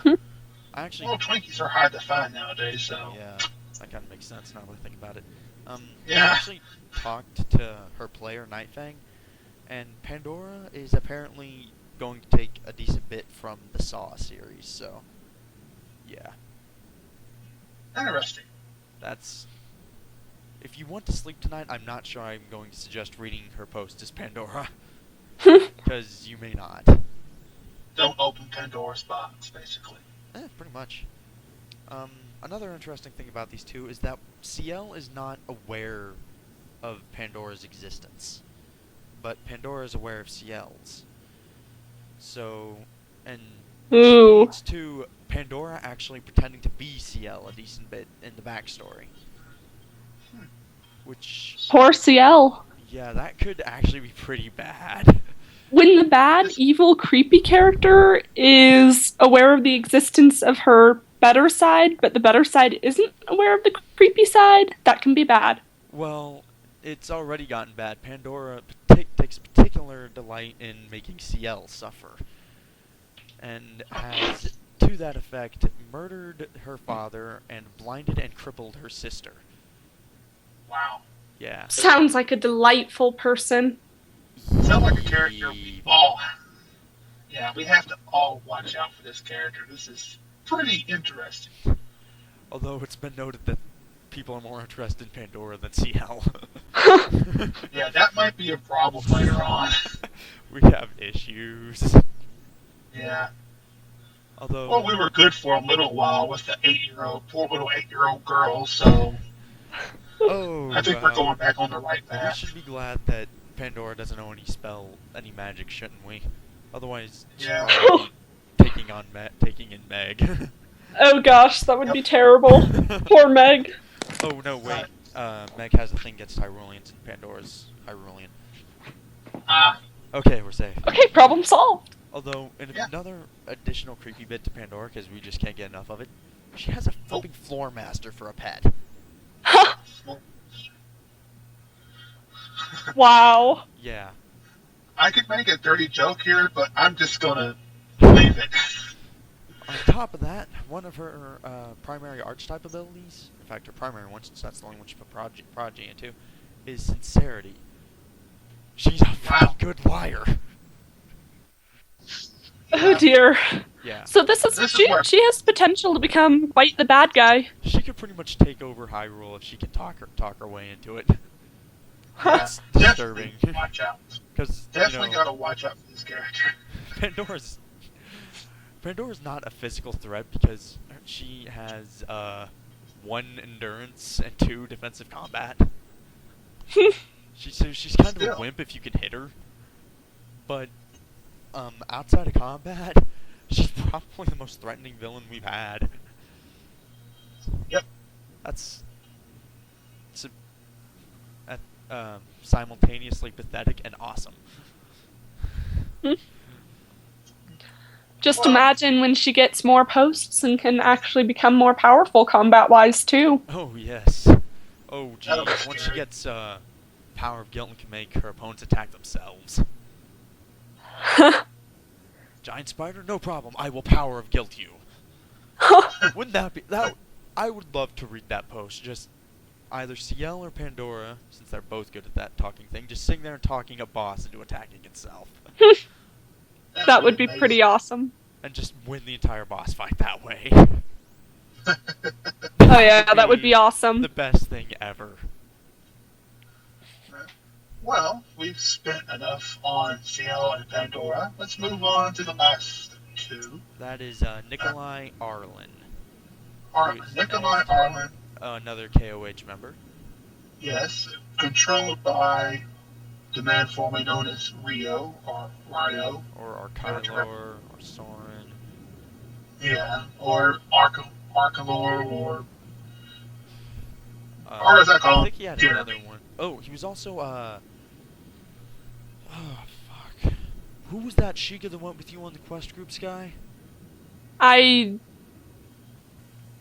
I actually...
Well, Twinkies are hard to find nowadays, so.
Yeah, that kind of makes sense now that I think about it. I
Yeah.
actually talked to her player, Nightfang, and Pandora is apparently going to take a decent bit from the Saw series, so... Yeah.
Interesting.
That's... If you want to sleep tonight, I'm not sure I'm going to suggest reading her post as Pandora. Because you may not.
Don't open Pandora's box, basically.
Pretty much. Another interesting thing about these two is that Ciel is not aware of Pandora's existence. But Pandora is aware of Ciel's. So, and
Ooh.
leads to Pandora actually pretending to be Ciel a decent bit in the backstory. Which,
Poor Ciel.
yeah, that could actually be pretty bad.
when the bad, evil, creepy character is aware of the existence of her better side, but the better side isn't aware of the creepy side, that can be bad.
Well, it's already gotten bad. Pandora takes particular delight in making CL suffer, and has, to that effect, murdered her father and blinded and crippled her sister.
Wow.
Yeah.
Sounds like a delightful person.
Sounds like a character we all. Yeah, we have to all watch out for this character. This is pretty interesting.
Although it's been noted that people are more interested in Pandora than CL.
Yeah, that might be a problem later on.
We have issues.
Yeah.
Although,
Well, we were good for a little while with the poor little 8-year-old girl, so I think we're going back on the right
we
path.
should be glad that Pandora doesn't know any magic, shouldn't we? Otherwise, she'd
Yeah.
probably be taking in Meg.
Oh gosh, that would be terrible. Poor Meg.
Oh no, wait. Meg has a thing against Hyruleans, and Pandora's Hyrulean.
Ah,
Okay, we're safe.
Okay, problem solved.
Although, in
Yeah.
another additional creepy bit to Pandora, because we just can't get enough of it, she has a flipping floor master for a pet.
Wow.
Yeah.
I could make a dirty joke here, but I'm just gonna leave it.
On top of that, one of her primary archetype abilities, in fact her primary one, since that's the only one she put Prodigy into, is sincerity. She's a fucking good liar.
Oh dear.
Yeah.
So this is she has potential to become quite the bad guy.
She could pretty much take over Hyrule if she can talk her way into it.
That's
disturbing.
Definitely watch out.
Because
Definitely gotta watch out for this character.
Pandora's not a physical threat because she has 1 endurance and 2 defensive combat. She's kind of a wimp if you can hit her. But outside of combat, she's probably the most threatening villain we've had.
Yep.
That's simultaneously pathetic and awesome.
Just imagine when she gets more posts and can actually become more powerful combat-wise too.
Oh yes. Oh gee,
That'll be
once she
scary.
gets power of guilt and can make her opponents attack themselves. Giant spider, no problem. I will power of guilt you. Wouldn't that be that? I would love to read that post. Just either CL or Pandora, since they're both good at that talking thing, just sitting there and talking a boss into attacking itself,
That would be pretty awesome.
and just win the entire boss fight that way.
Oh yeah, that would be awesome.
The best thing ever.
Well, we've spent enough on CL and Pandora. Let's move on to the last two.
That is Nikolai Arlen.
Nikolai Arlen,
Another KOH member.
yes, controlled by the man formerly known as Rio, or Ryo.
Or Archylor, or Soren.
Yeah, or Arcalor, or as I call
I
him,
think he had
Jeremy.
another one. Oh, he was also, oh, fuck. Who was that Sheikah that went with you on the quest groups guy?
I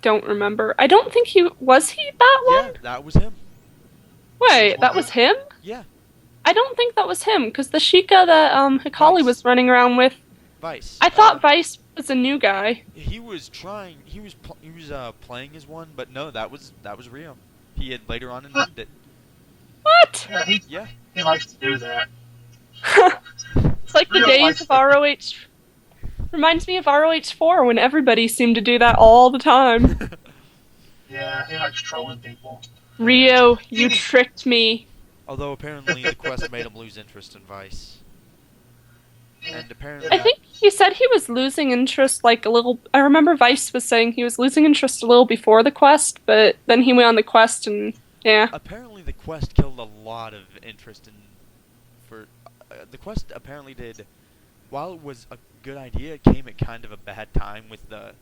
don't remember. I don't think he was that one?
Yeah, that was him.
Wait, that was him?
Yeah,
I don't think that was him, because the Sheikah that Hikali
Vice.
was running around with,
Vice.
I thought Vice was a new guy.
He was playing as one, but no, that was Rio. He had later on invented it.
What?
Yeah, he likes to do that.
It's like the
Rio
days
likes
of ROH. Reminds me of ROH4 when everybody seemed to do that all the time.
Yeah, he likes trolling people.
Rio, you tricked me.
Although apparently the quest made him lose interest in Vice. And apparently...
I think he said he was losing interest like a little... I remember Vice was saying he was losing interest a little before the quest, but then he went on the quest and... yeah.
Apparently the quest killed a lot of interest in... the quest apparently did... While it was a good idea, it came at kind of a bad time with a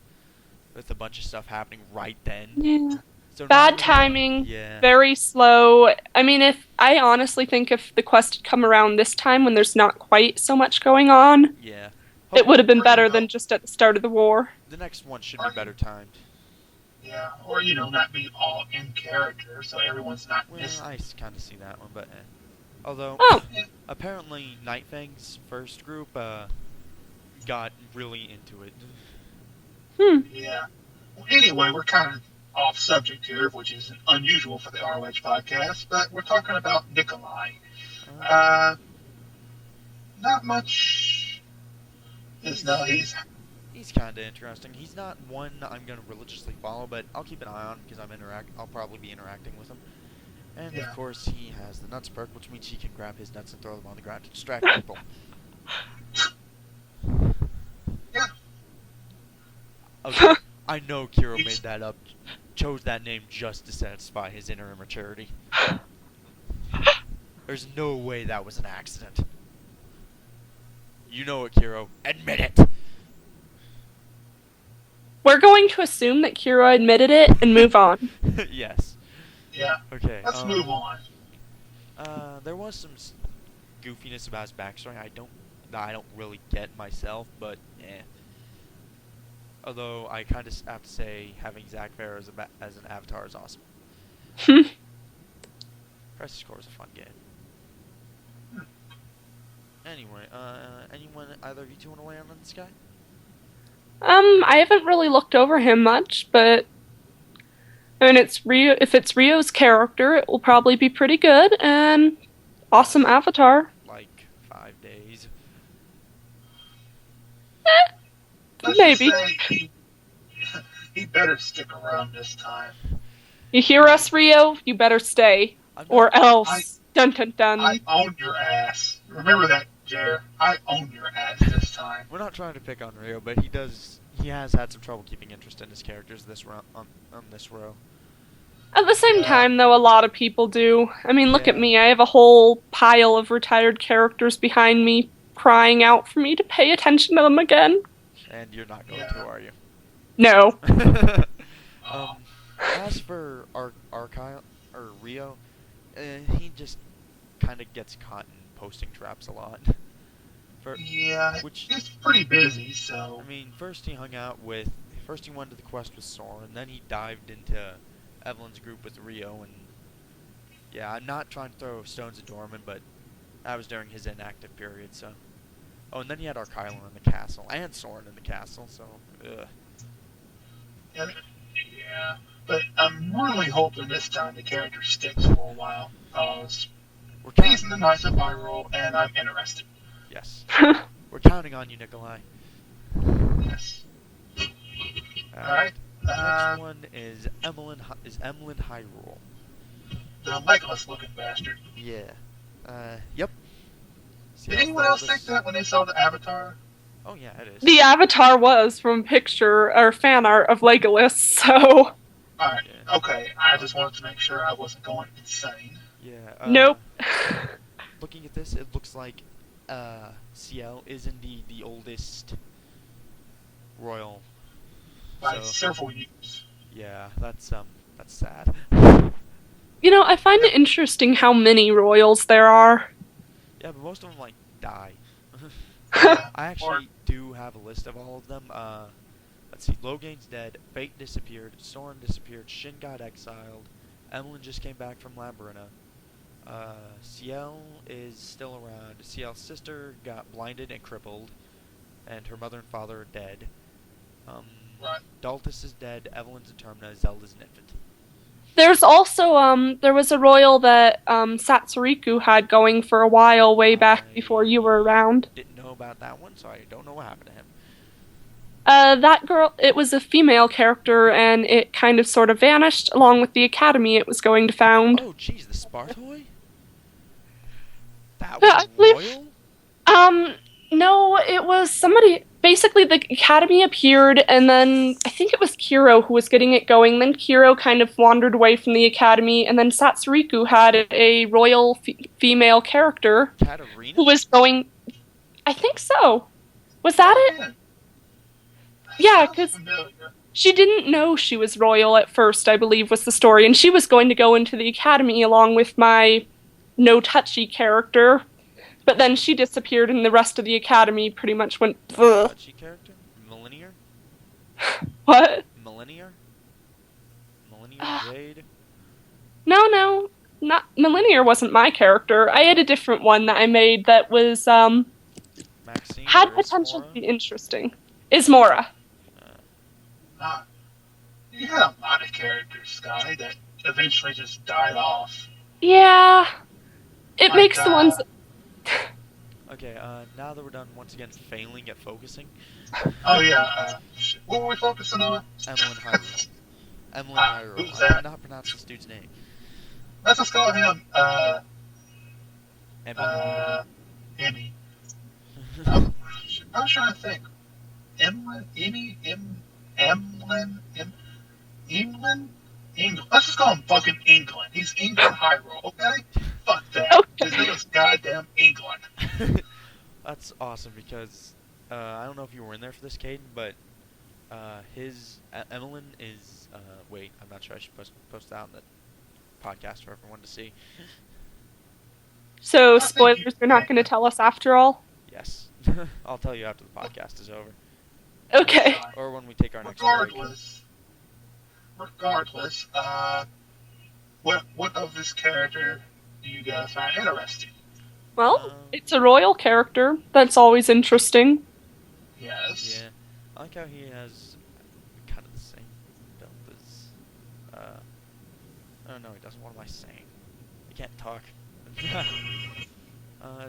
bunch of stuff happening right then.
Yeah.
So
Bad
now-
timing,
Yeah.
very slow. I mean, I honestly think if the quest had come around this time when there's not quite so much going on,
Yeah.
it would have been
Or,
better
you know,
than just at the start of the war.
The next one should be better timed.
Yeah, or not be all in character, so everyone's not
Well,
missing.
I kind of see that one, but although
Oh,
apparently Nightfang's first group got really into it.
Yeah. Well, anyway, we're kind of off subject here, which is unusual for the ROH podcast, but we're talking about Nikolai. Not much. He's
He's kind of interesting. He's not one I'm gonna religiously follow, but I'll keep an eye on because I'll probably be interacting with him. And
Yeah.
of course, he has the nuts perk, which means he can grab his nuts and throw them on the ground to distract people.
Yeah.
Okay, I know Kiro made that up, chose that name just to satisfy his inner immaturity. There's no way that was an accident. You know it, Kiro. Admit it.
we're going to assume that Kira admitted it and move on.
Yes.
Yeah.
Okay.
Let's move on.
There was some goofiness about his backstory. I don't really get myself, but eh. Although I kind of have to say, having Zack Fair as an avatar is awesome. Crisis Core is a fun game. Anyway, either of you two want to weigh in on this guy?
I haven't really looked over him much, but I mean, if it's Rio's character, it will probably be pretty good and awesome avatar.
Like 5 days.
Let's
Maybe.
just say he better stick around this time.
You hear us, Rio? You better stay, or else. Dun dun dun.
I own your ass. Remember that, Jer. I own your ass this time.
We're not trying to pick on Rio, but he has had some trouble keeping interest in his characters on this row.
At the same
Yeah.
time, though, a lot of people do. I mean, look
Yeah.
at me. I have a whole pile of retired characters behind me crying out for me to pay attention to them again.
And you're not going
Yeah.
to, are you?
No.
As for Rio, he just kind of gets caught in posting traps a lot.
Yeah,
Which,
he's pretty busy, so.
I mean, first he went to the quest with Soren, then he dived into Evelyn's group with Rio, and yeah, I'm not trying to throw stones at Dorman, but that was during his inactive period, so. Oh, and then he had Arkylan in the castle, and Soren in the castle, so, ugh.
Yeah, but I'm really hoping this time the character sticks for a while, because
We're
he's in the Knights of Hyrule, and I'm interested.
Yes. We're counting on you, Nikolai.
Yes. Alright.
The next one is Emlyn Hyrule.
The Legolas looking bastard.
Yeah. Yep. See
Did
how
anyone
far
else
this-
think that when they saw the Avatar?
Oh yeah, it is.
The avatar was from picture or fan art of Legolas, so
Alright,
Yeah.
okay. I just wanted to make sure I wasn't going insane.
Yeah.
nope.
Looking at this, it looks like CL is indeed the oldest royal.
By
So
several years.
yeah, that's sad.
You know, I find it interesting how many royals there are.
Yeah, but most of them like die.
Yeah,
I actually do have a list of all of them. Let's see. Logain's dead. Fate disappeared. Soren disappeared. Shin got exiled. Emlyn just came back from Labyrinth. Ciel is still around. Ciel's sister got blinded and crippled, and her mother and father are dead.
Right.
Daltus is dead. Evelyn's a Termina. Zelda's an infant.
There's also there was a royal that Satsuriku had going for a while way back before you were around.
Didn't know about that one, so I don't know what happened to him.
That girl, it was a female character, and it kind of sort of vanished along with the academy it was going to found.
Oh, jeez, the Spartoi? That
Yeah, I
was
believe-
royal?
No, it was somebody. Basically, the academy appeared, and then I think it was Kiro who was getting it going. Then Kiro kind of wandered away from the academy, and then Satsuriku had a royal female character
Katarina?
who was going. I think so. Was that it?
Man,
Yeah,
sounds
'cause
familiar.
She didn't know she was royal at first, I believe was the story, and she was going to go into the academy along with my no-touchy character, but then she disappeared and the rest of the academy pretty much went, ugh.
Touchy character? Millennier?
What?
Millennier? Millennier Jade?
No, not Millennier wasn't my character. I had a different one that I made that was,
Maxine?
had
or
potential to
Ismora?
be interesting. Ismora.
You had a lot of characters, Sky, that eventually just died off.
Yeah. It
Like,
makes the ones...
Okay, now that we're done once again failing at focusing,
Oh yeah, shit. What were we focusing on?
Emlyn Hyrule. Emlyn
Ah,
Hyrule.
who's
I
that?
cannot pronounce this dude's name.
Let's just call him,
Emmy.
Emmy. I was trying to think. Emlyn? England? England? Let's just call him fucking England. He's England Hyrule, okay? Fuck that.
Okay.
His name is goddamn England.
That's awesome because I don't know if you were in there for this, Caden, but Emlyn is wait, I'm not sure I should post that on the podcast for everyone to see.
So,
I think
spoilers,
you-
you're not going to tell us after all?
Yes, I'll tell you after the podcast is over,
Okay.
or when we take our next break.
Regardless, what of this character do you guys find interesting?
Well, it's a royal character. That's always interesting.
Yes.
Yeah, I like how he has kind of the same build as. Oh no, he doesn't. What am I saying? I can't talk.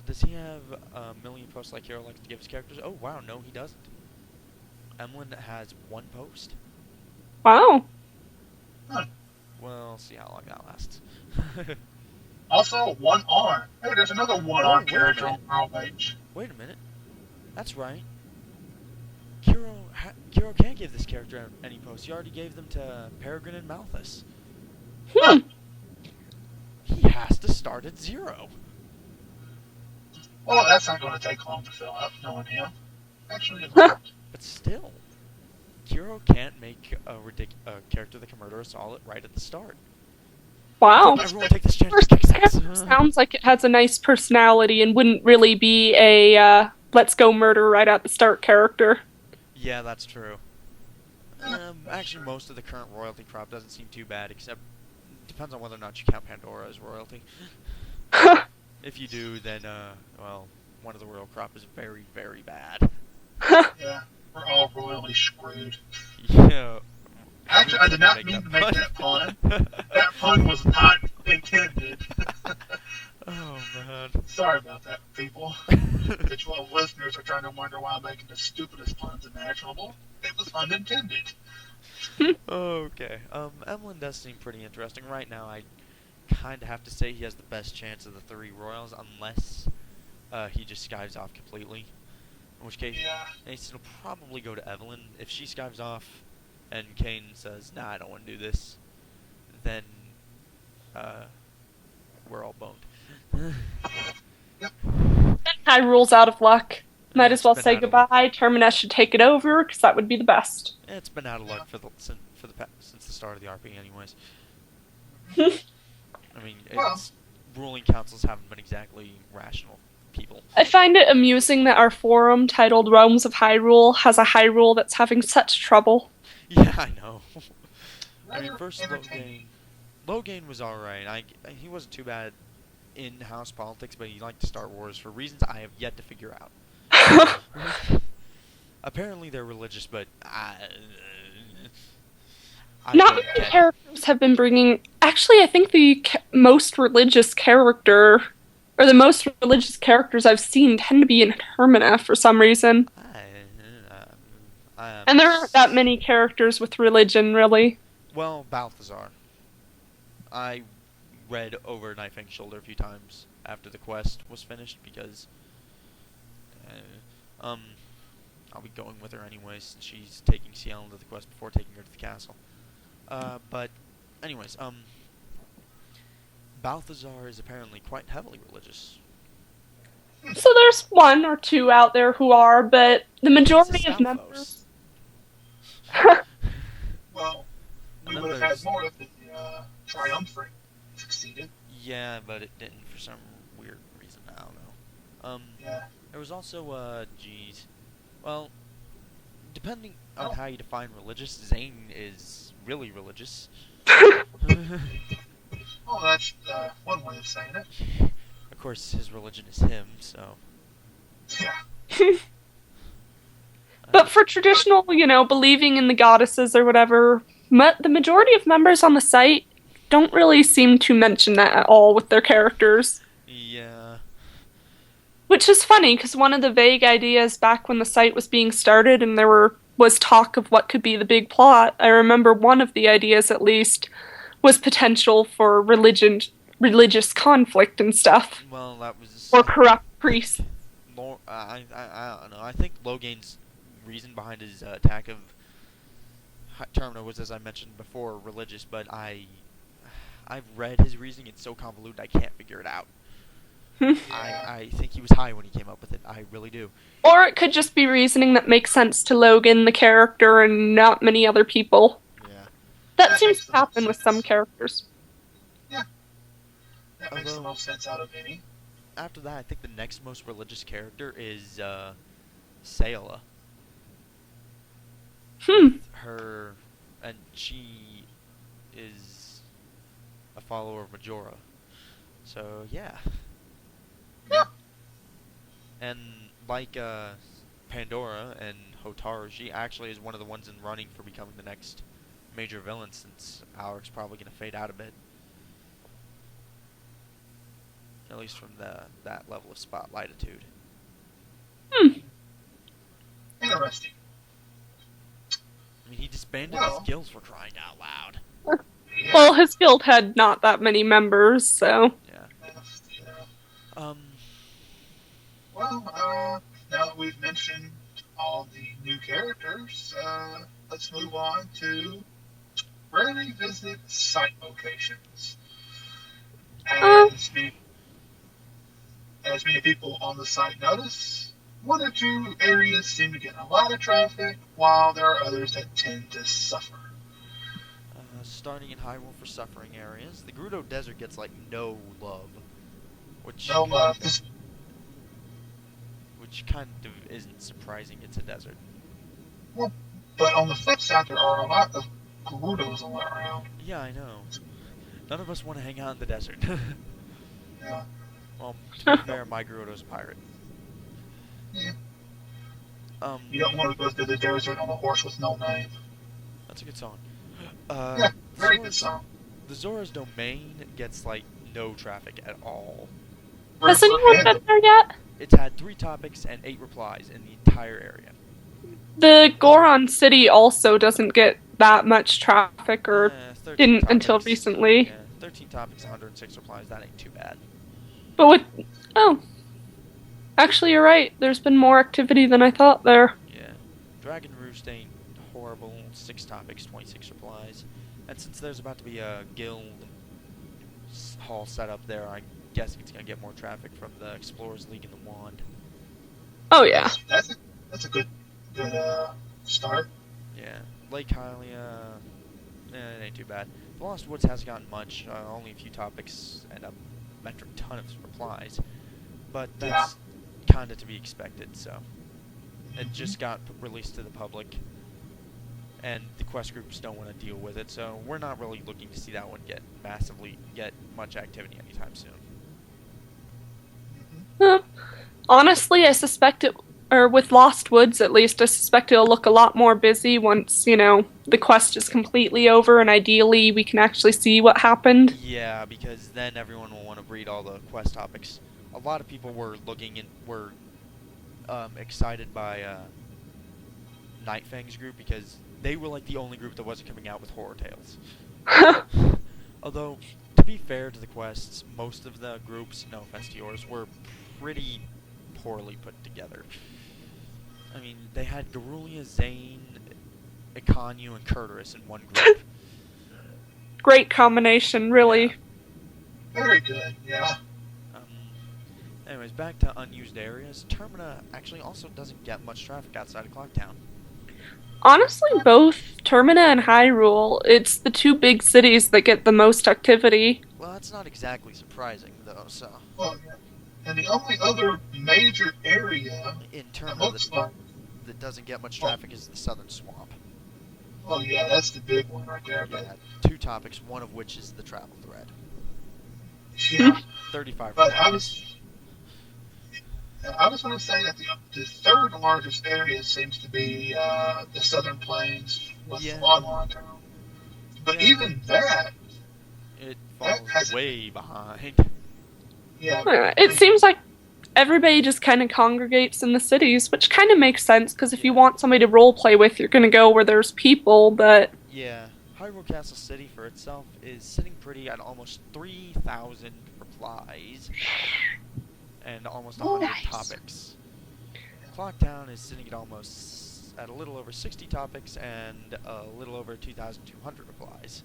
Does he have a million posts like Hero likes to give his characters? Oh wow, no, he doesn't. Emlyn has one post.
Wow.
We'll see how long that lasts.
Also, one arm. Hey, there's another one
Oh,
arm
wait a
character on
minute.
World Age.
Wait a minute. That's right. Kiro can't give this character any posts. He already gave them to Peregrine and Malthus.
Hmm.
He has to start at 0.
Well, that's not going to take long to fill up, knowing him. Actually, it won't.
But still, Kiro can't make a character that can murder us all right at the start.
Wow.
Everyone take this chance
First
to kick his
character
ass.
sounds like it has a nice personality and wouldn't really be a let's go murder right at the start character.
Yeah, that's true. Actually, most of the current royalty crop doesn't seem too bad, except depends on whether or not you count Pandora as royalty. If you do, then, well, one of the royal crop is very, very bad.
Yeah, we're all royally screwed.
Yeah.
Actually, I did not mean to make that pun. That pun was not intended.
Oh, man.
Sorry about that, people. The 12 listeners are trying to wonder why I'm making the stupidest puns imaginable. It was unintended.
Okay. Emlyn does seem pretty interesting. Right now, I kind of have to say he has the best chance of the 3 royals, unless he just skives off completely. In which case,
Yeah.
Ace will probably go to Evelyn. If she skives off and Kane says, nah, I don't want to do this, then we're all boned.
Hyrule's out of luck. Might as well
It's been
say
out of luck.
goodbye. Terminus should take it over, because that would be the best.
It's been out of luck since the start of the RP, anyways. I mean,
Well.
ruling councils haven't been exactly rational people.
I find it amusing that our forum titled Realms of Hyrule has a Hyrule that's having such trouble.
Yeah, I know. I mean,
Rather
first
entertaining.
Logain was alright. He wasn't too bad in house politics, but he liked to start wars for reasons I have yet to figure out. Apparently they're religious, but I
Not
don't
many
get it.
characters have been bringing. Actually, I think the most religious character, or the most religious characters I've seen, tend to be in Termina for some reason. And there aren't that many characters with religion, really.
Well, Balthazar. I read over Knife's shoulder a few times after the quest was finished because I'll be going with her anyways since she's taking Ciel into the quest before taking her to the castle. But anyways, Balthazar is apparently quite heavily religious.
So there's 1 or 2 out there who are, but the majority of
Stalfos.
members.
We
then
would have
there's...
had more if the triumvirate succeeded.
Yeah, but it didn't for some weird reason. I don't know.
Yeah.
There was also, geez. Well, depending on how you define religious, Zane is really religious.
Well, that's one way of saying it.
Of course, his religion is him, so...
Yeah.
But for traditional, believing in the goddesses or whatever, the majority of members on the site don't really seem to mention that at all with their characters.
Yeah.
Which is funny, because one of the vague ideas back when the site was being started and there was talk of what could be the big plot, I remember one of the ideas, at least, was potential for religious conflict and stuff.
Well, that was...
Or corrupt priests.
I don't know. I think Logain's reason behind his attack of Termina was, as I mentioned before, religious, but I've read his reasoning. It's so convoluted I can't figure it out. I think he was high when he came up with it. I really do.
Or it could just be reasoning that makes sense to Logan, the character, and not many other people.
Yeah.
That seems to happen with some characters.
Yeah. That makes the most sense out of any.
After that, I think the next most religious character is Sayla. Her, and she is a follower of Majora. So yeah.
Yeah.
And like Pandora and Hotaru, she actually is one of the ones in running for becoming the next major villain, since Alaric's probably gonna fade out a bit. At least from that level of spotlightitude.
Interesting.
I mean, he disbanded his guilds, for crying out loud.
Yeah.
Well, his guild had not that many members, so...
Yeah.
Yeah. Well, now that we've mentioned all the new characters, let's move on to rarely visited site locations. As many people on the site notice, one or two areas seem to get a lot of traffic, while there are others that tend to suffer.
Starting in Hyrule for suffering areas, the Gerudo Desert gets like no love, which which kind of isn't surprising. It's a desert.
Well, but on the flip side, there are a lot of Gerudos around.
Yeah, I know. None of us want to hang out in the desert.
Yeah.
Well, to be fair, my Gerudo's a pirate.
Yeah. You don't want to go through the desert on a horse with no name.
That's a good song.
Yeah, very good song.
The Zora's Domain gets like no traffic at all.
Has anyone been there yet?
It's had 3 topics and 8 replies in the entire area.
The Goron City also doesn't get that much traffic, or didn't
topics,
until recently.
Yeah, 13 topics, 106 replies. That ain't too bad.
But actually, you're right. There's been more activity than I thought there.
Yeah. Dragon Roost ain't horrible. 6 topics, 26 replies. And since there's about to be a guild hall set up there, I guess it's gonna get more traffic from the Explorers League and the Wand.
Oh yeah.
That's a good start.
Yeah. Lake Hylia, it ain't too bad. The Lost Woods hasn't gotten much. Only a few topics and a metric ton of replies. But that's kinda to be expected, so. It just got released to the public. And the quest groups don't want to deal with it, so we're not really looking to see that one get much activity anytime soon.
Honestly, I suspect with Lost Woods at least, I suspect it'll look a lot more busy once, the quest is completely over and ideally we can actually see what happened.
Yeah, because then everyone will want to read all the quest topics. A lot of people were excited by Nightfang's group because they were like the only group that wasn't coming out with horror tales. Although, to be fair to the quests, most of the groups, no offense to yours, were pretty poorly put together. I mean, they had Garulia, Zane, Ikanyu, and Kurteris in one group.
Great combination, really.
Yeah.
Very good, yeah.
Anyways, back to unused areas. Termina actually also doesn't get much traffic outside of Clocktown.
Honestly, both Termina and Hyrule, it's the two big cities that get the most activity.
Well, that's not exactly surprising, though, so...
Well, yeah. And the only other major area
In
that
Termina,
looks like,
that doesn't get much traffic is the Southern Swamp.
well, yeah, that's the big one right there.
Yeah,
But
2 topics, one of which is the travel thread.
yeah,
35
but
replies.
I was going to say that the third largest area seems to be the Southern Plains with
Yeah.
Longmont. But
Yeah.
even that,
It
that
falls
has
way behind.
yeah,
It seems like everybody just kind of congregates in the cities, which kind of makes sense because if you want somebody to role play with, you're going to go where there's people, but
Yeah, Hyrule Castle City for itself is sitting pretty at almost 3,000 replies and almost 100
Nice.
topics. Clocktown is sitting at a little over 60 topics and a little over 2,200 replies.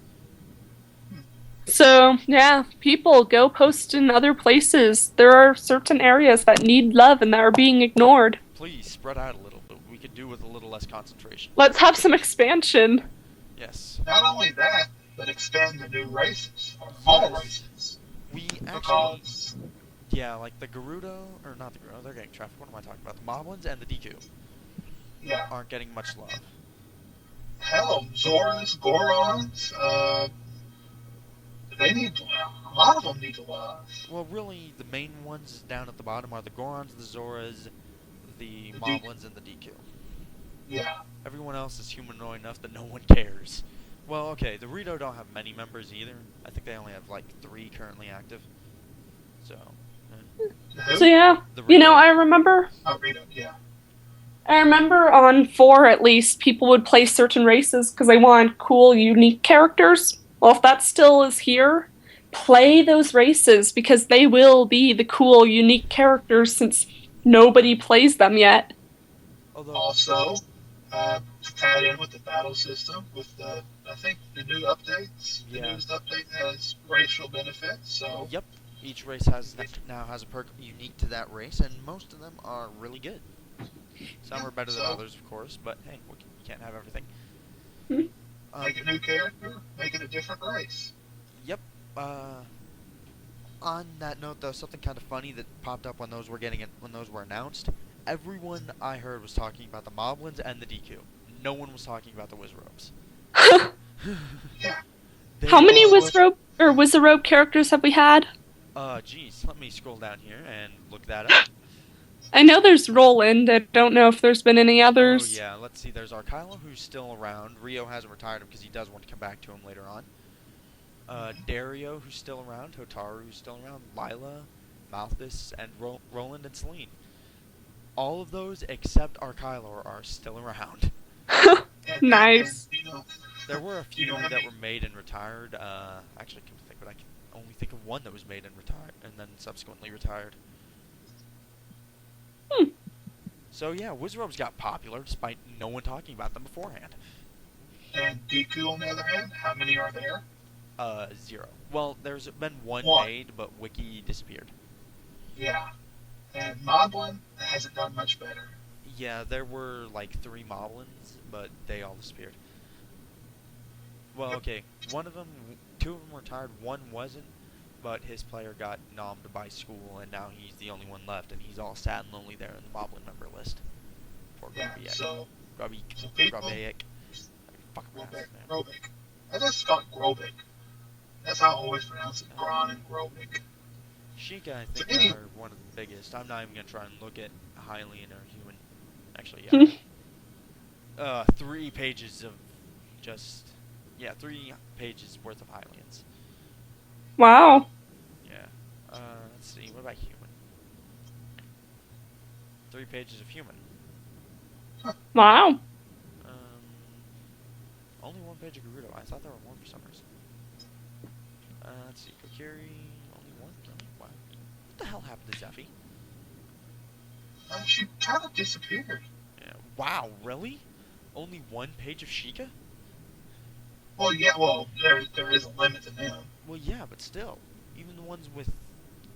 so yeah, people go post in other places. There are certain areas that need love and that are being ignored.
Please spread out a little bit. We could do with a little less concentration.
Let's have some expansion.
Yes.
not only that, but expand the new races or all races.
We actually,
Because
yeah, like the Gerudo, or not the Gerudo, they're getting traffic. What am I talking about? The Moblins and the DQ
yeah,
aren't getting much love.
hell, Zoras, Gorons, they need a lot of them need to love.
Well, really, the main ones down at the bottom are the Gorons, the Zoras, the
The
Moblins, and the DQ.
Yeah,
Everyone else is humanoid enough that no one cares. Well, okay, the Rito don't have many members either. I think they only have like 3 currently active. So,
who?
So yeah,
the
you know,
Rito.
I remember
Yeah.
on 4 at least, people would play certain races because they wanted cool, unique characters. Well, if that still is here, play those races because they will be the cool, unique characters since nobody plays them yet.
Although,
Also, tied in with the battle system with the I think the new updates. The
Yeah.
newest update has racial benefits. So
yep, each race now has a perk unique to that race, and most of them are really good. Some
Yeah,
are better than
so-
others, of course, but hey, we can't have everything.
Mhm.
make a new character, make it a different race.
Yep. On that note, though, something kind of funny that popped up when those were announced. Everyone I heard was talking about the Moblins and the DQ. No one was talking about the Wizrobes.
Yeah.
How many
was-
Wizardrobe characters have we had?
Geez, let me scroll down here and look that up.
I know there's Roland. I don't know if there's been any others.
Oh yeah, let's see. There's Arkylo, who's still around. Rio hasn't retired him because he does want to come back to him later on. Dario, who's still around. Hotaru, who's still around. Lila, Malthus, and Roland and Celine. All of those except Arkylo are still around.
And-
Nice.
and, you know,
There were a few
You know how
that
many-
were made and retired. Actually, I can't think, but I can only think of one that was made and retired, and then subsequently retired.
Hmm.
So yeah, Wizrobes got popular despite no one talking about them beforehand.
and DQ on the other hand, how many are there?
0. Well, there's been one
One.
made, but Wiki disappeared.
Yeah. And Moblin hasn't done much better.
Yeah, there were like 3 Moblins, but they all disappeared. Well,
Yep.
okay, 2 of them were retired, 1 wasn't, but his player got nommed by school, and now he's the only one left, and he's all sad and lonely there in the Moblin member list. Poor
Yeah.
Grubby.
So
Grubby.
so people
Grubaic. Fuck
Grobik.
man.
Grobik. I just call it Grobik. That's how I always pronounce it. Gron and Grobik.
Sheikah, I
So
think,
any-
are one of the biggest. I'm not even gonna try and look at Hylian or Human. Actually,
Hmm.
yeah. 3 pages of just 3 pages worth of Hylians.
Wow.
Yeah. Let's see. What about Human? 3 pages of Human.
Wow.
Only 1 page of Gerudo. I thought there were more for some reason. Let's see. Kokiri. Only 1. Wow. What the hell happened to Zephy?
She kind of disappeared.
Yeah. Wow. Really? Only 1 page of Sheikah?
Well, yeah. Well, there is a limit to them.
Well, yeah, but still. Even the ones with.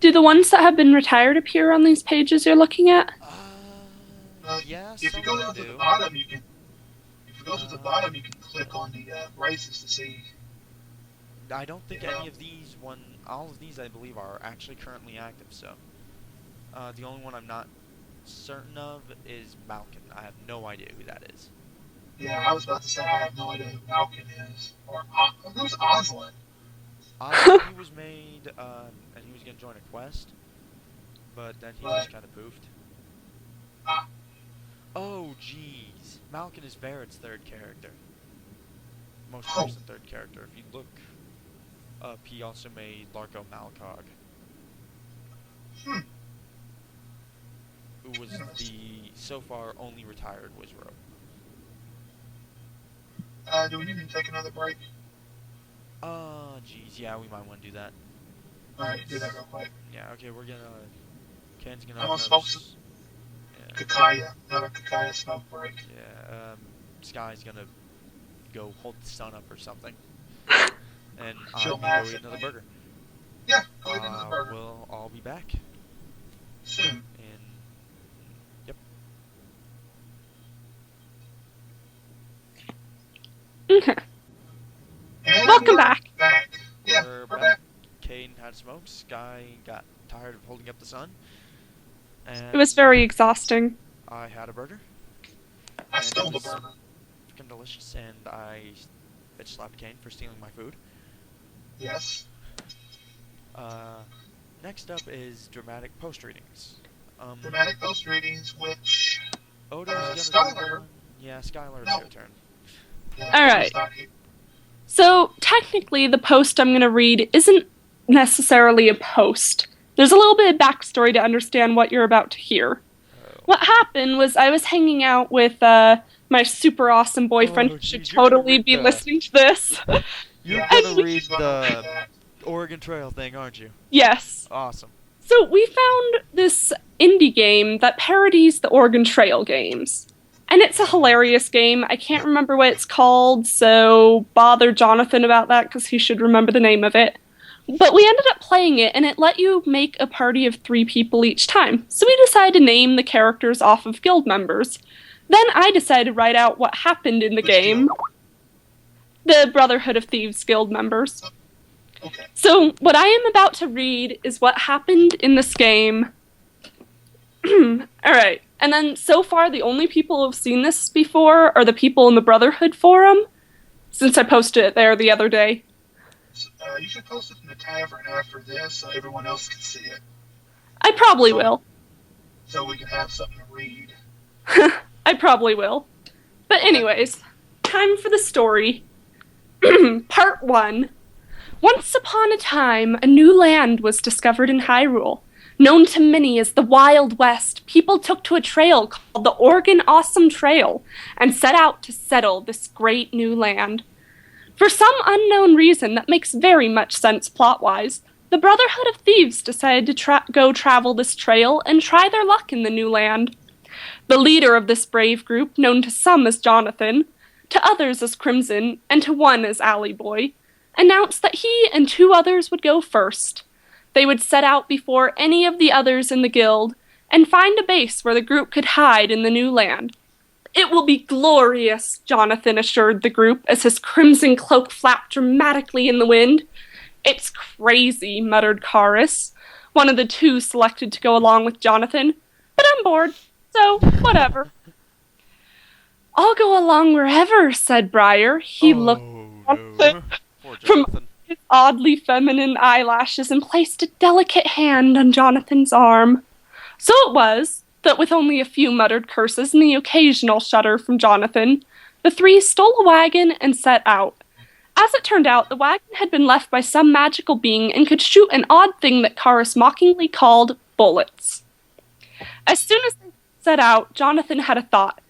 Do the ones that have been retired appear on these pages you're looking at?
Yeah,
If
some
you go
of
down
them
to the
do.
bottom, you can. If you goes at the bottom, you can click on the races to see.
I don't think any of these all of these I believe are actually currently active, so. The only one I'm not certain of is Malkin. I have no idea who that is.
Yeah, I was about to say I have no idea who Malkin is. Or who's Oslin?
He was made, and he was going to join a quest, but then he just kind of poofed. Oh, jeez. Malkin is Barrett's third character. Most recent third character. If you look up, he also made Larko Malcog. Who was the, so far, only retired Wizrobe.
Do we need to take another break?
Jeez, yeah, we might want to do that.
Alright, do that real quick.
Yeah, okay, we're gonna... Ken's gonna...
I'm gonna smoke some... Kakaya. Another Kakaya smoke break.
Yeah, Sky's gonna go hold the sun up or something. And I'm gonna go eat another burger.
Yeah, go eat another burger.
We'll all be back.
Soon.
Yep.
Okay.
And
Welcome back.
Yeah,
we're
back.
Caden had smoked. Sky got tired of holding up the sun. And
It was very exhausting.
I had a burger.
I stole the burger.
Freaking delicious, and I bitch slapped Kane for stealing my food.
Yes.
Next up is dramatic post readings.
Dramatic post readings, which
Odo's
Skylar.
gonna yeah, Skylar, it's
No.
your turn.
Yeah,
Alright.
not here.
So, technically, the post I'm going to read isn't necessarily a post. There's a little bit of backstory to understand what you're about to hear. What happened was I was hanging out with my super awesome boyfriend, who should
geez, you're gonna
totally
read
be
that.
listening to this.
You're
Yeah,
gonna
she's
read
gonna read
the
that.
Oregon Trail thing, aren't you?
Yes.
Awesome.
So we found this indie game that parodies the Oregon Trail games. And it's a hilarious game. I can't remember what it's called, so bother Jonathan about that because he should remember the name of it. But we ended up playing it, and it let you make a party of 3 people each time. So we decided to name the characters off of guild members. Then I decided to write out what happened in the game. The Brotherhood of Thieves guild members.
Okay.
So, what I am about to read is what happened in this game. Alright, and then so far the only people who have seen this before are the people in the Brotherhood forum, since I posted it there the other day.
So, you should post it in the tavern after this so everyone else can see it.
I probably will.
So we can have something to read.
I probably will. But anyways, time for the story. Part 1. Once upon a time, a new land was discovered in Hyrule. Known to many as the Wild West, people took to a trail called the Oregon Awesome Trail and set out to settle this great new land. For some unknown reason that makes very much sense plot-wise, the Brotherhood of Thieves decided to go travel this trail and try their luck in the new land. The leader of this brave group, known to some as Jonathan, to others as Crimson, and to one as Alley Boy, announced that he and 2 others would go first. They would set out before any of the others in the guild and find a base where the group could hide in the new land. It will be glorious, Jonathan assured the group as his crimson cloak flapped dramatically in the wind. It's crazy, muttered Karis, one of the 2 selected to go along with Jonathan. But I'm bored, so whatever. I'll go along wherever, said Briar. He looked
no. Poor
from
Jonathan.
his oddly feminine eyelashes and placed a delicate hand on Jonathan's arm. So it was that with only a few muttered curses and the occasional shudder from Jonathan, the 3 stole a wagon and set out. As it turned out, the wagon had been left by some magical being and could shoot an odd thing that Karis mockingly called bullets. As soon as they set out, Jonathan had a thought.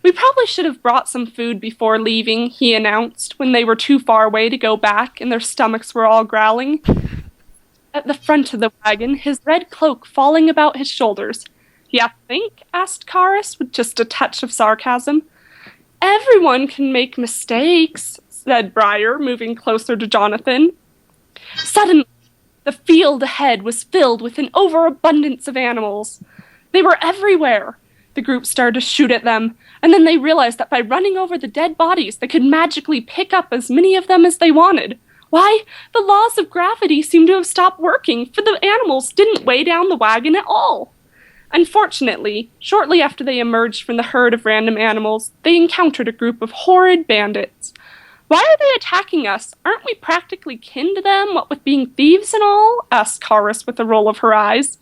We probably should have brought some food before leaving, he announced, when they were too far away to go back and their stomachs were all growling. At the front of the wagon, his red cloak falling about his shoulders. "Ya think?" asked Karis, with just a touch of sarcasm. "Everyone can make mistakes," said Briar, moving closer to Jonathan. Suddenly, the field ahead was filled with an overabundance of animals. They were everywhere. The group started to shoot at them, and then they realized that by running over the dead bodies, they could magically pick up as many of them as they wanted. Why? The laws of gravity seemed to have stopped working, for the animals didn't weigh down the wagon at all. Unfortunately, shortly after they emerged from the herd of random animals, they encountered a group of horrid bandits. Why are they attacking us? Aren't we practically kin to them, what with being thieves and all? Asked Chorus with a roll of her eyes.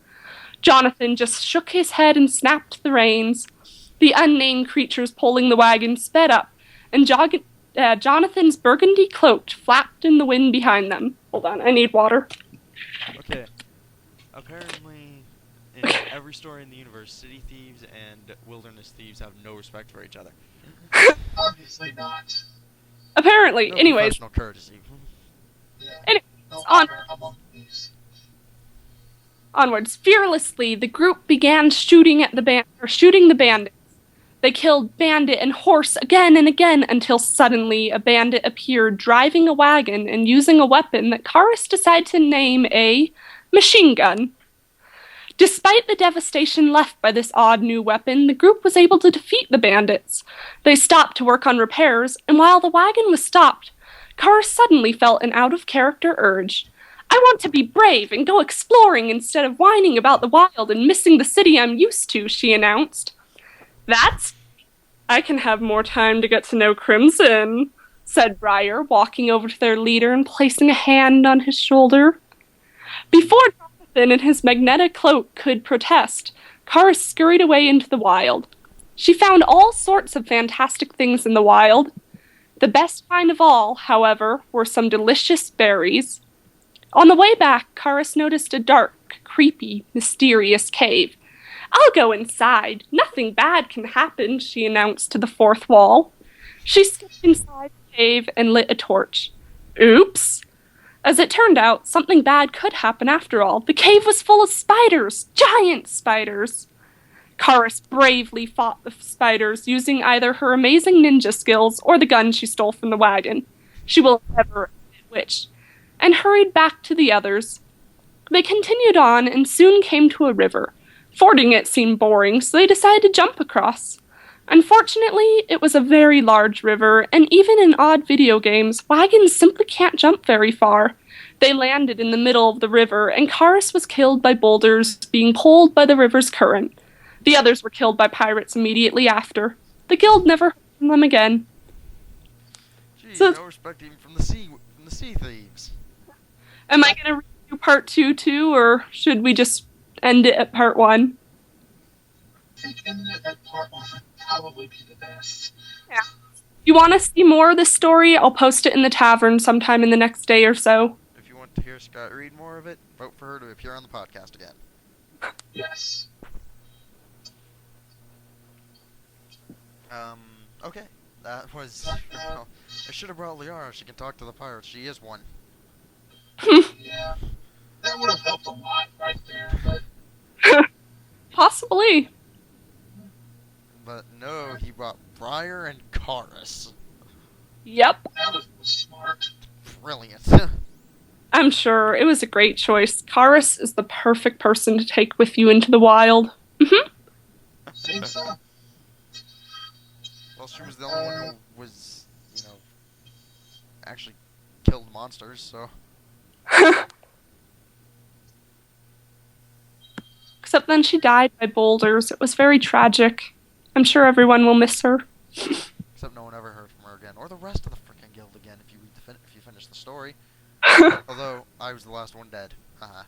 Jonathan just shook his head and snapped the reins. The unnamed creatures pulling the wagon sped up, and Jonathan's burgundy cloak flapped in the wind behind them. Hold on, I need water.
Okay. Apparently, in every story in the universe, city thieves and wilderness thieves have no respect for each other.
Obviously not.
Apparently,
No
anyways.
professional courtesy.
Yeah.
Anyways,
No
on.
honor among thieves.
Onwards, fearlessly, the group began shooting the bandits. They killed bandit and horse again and again until suddenly a bandit appeared driving a wagon and using a weapon that Karis decided to name a machine gun. Despite the devastation left by this odd new weapon, the group was able to defeat the bandits. They stopped to work on repairs, and while the wagon was stopped, Karis suddenly felt an out-of-character urge. I want to be brave and go exploring instead of whining about the wild and missing the city I'm used to, she announced. I can have more time to get to know Crimson, said Briar, walking over to their leader and placing a hand on his shoulder. Before Jonathan and his magnetic cloak could protest, Karis scurried away into the wild. She found all sorts of fantastic things in the wild. The best kind of all, however, were some delicious berries. On the way back, Karis noticed a dark, creepy, mysterious cave. I'll go inside. Nothing bad can happen, she announced to the fourth wall. She stepped inside the cave and lit a torch. Oops! As it turned out, something bad could happen after all. The cave was full of spiders! Giant spiders! Karis bravely fought the spiders, using either her amazing ninja skills or the gun she stole from the wagon. She will never admit which. And hurried back to the others. They continued on and soon came to a river. Fording it seemed boring, so they decided to jump across. Unfortunately, it was a very large river, and even in odd video games, wagons simply can't jump very far. They landed in the middle of the river, and Karis was killed by boulders being pulled by the river's current. The others were killed by pirates immediately after. The guild never heard from them again.
Gee,
So-
no respect even from the sea thieves.
Am I going to redo part 2 too, or should we just end it at part 1?
I think ending it at part 1 would probably be the best.
You want to see more of this story? I'll post it in the tavern sometime in the next day or so.
If you want to hear Scott read more of it, vote for her to appear on the podcast again.
Yes.
Okay. That was... Well, I should have brought Liara. She can talk to the pirates. She is one.
Yeah. That would have helped a lot right there, but
Possibly.
But no, he brought Briar and Karis.
Yep.
that was smart.
Brilliant.
I'm sure. It was a great choice. Karis is the perfect person to take with you into the wild.
Think so?
Well, she was the only one who was, actually killed monsters, so...
Except then she died by boulders. It was very tragic. I'm sure everyone will miss her.
Except no one ever heard from her again, or the rest of the frickin' guild again if you finish the story. Although, I was the last one dead. Haha.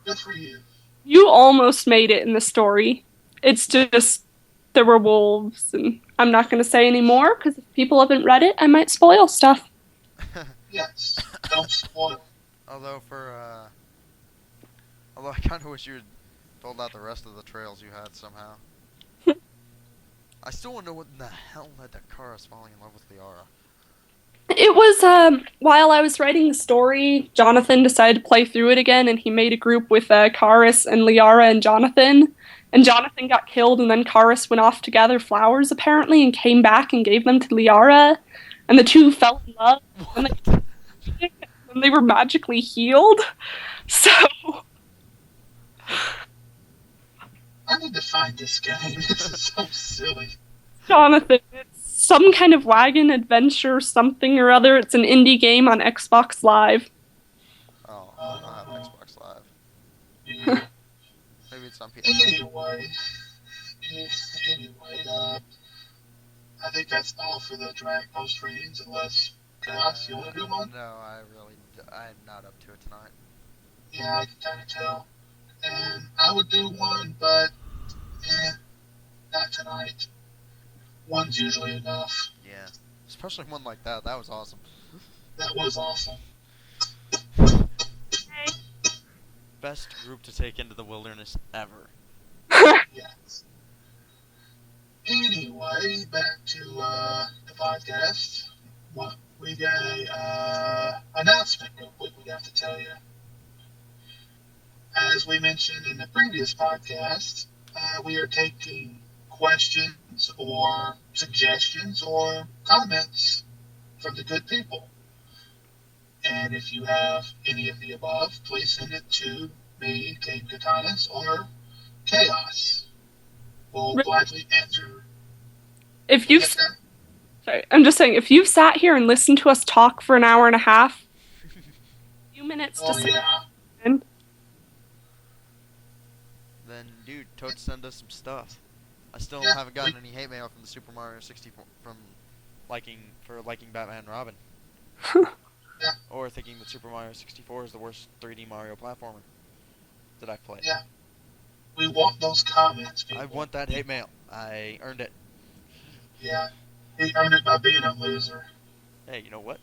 Good for you.
You almost made it in the story. It's just there were wolves, and I'm not going to say any more, because if people haven't read it, I might spoil stuff.
Yes. Don't spoil.
Although I kinda wish you had told out the rest of the trails you had somehow. I still want to know what in the hell led to Karis falling in love with Liara.
It was, while I was writing the story, Jonathan decided to play through it again, and he made a group with Karis and Liara and Jonathan. And Jonathan got killed, and then Karis went off to gather flowers, apparently, and came back and gave them to Liara. And the two fell in love, and they were magically healed. So...
I need to find this game. This is so silly.
Jonathan, it's some kind of wagon adventure, something or other. It's an indie game on Xbox Live.
Oh, I don't have an Xbox Live.
Yeah.
Maybe it's on PS4.
Anyway, I think that's all for the drag post readings, unless Chaos, you want to do one?
No, I'm not up to it tonight.
Yeah, I can kind of tell. And I would do one, but not tonight. One's usually enough.
Yeah, especially one like that. That was awesome.
That was awesome.
Best group to take into the wilderness ever.
Yes. Anyway, back to the podcast. Well, we got a announcement real quick we have to tell you. As we mentioned in the previous podcast, we are taking questions or suggestions or comments from the good people. And if you have any of the above, please send it to me, Caden Katanas, or Chaos. We'll gladly answer.
If you've, sorry, I'm just saying, if you've sat here and listened to us talk for an hour and a half, a few minutes to say,
Yeah.
Then, dude, Toad send us some stuff. I still
Yeah.
haven't gotten any hate mail from the Super Mario 64 from liking Batman and Robin.
Yeah.
Or thinking that Super Mario 64 is the worst 3D Mario platformer that I've played.
Yeah. We want those comments, people.
I want that hate mail. I earned it.
Yeah. He earned it by being a loser.
Hey, you know what?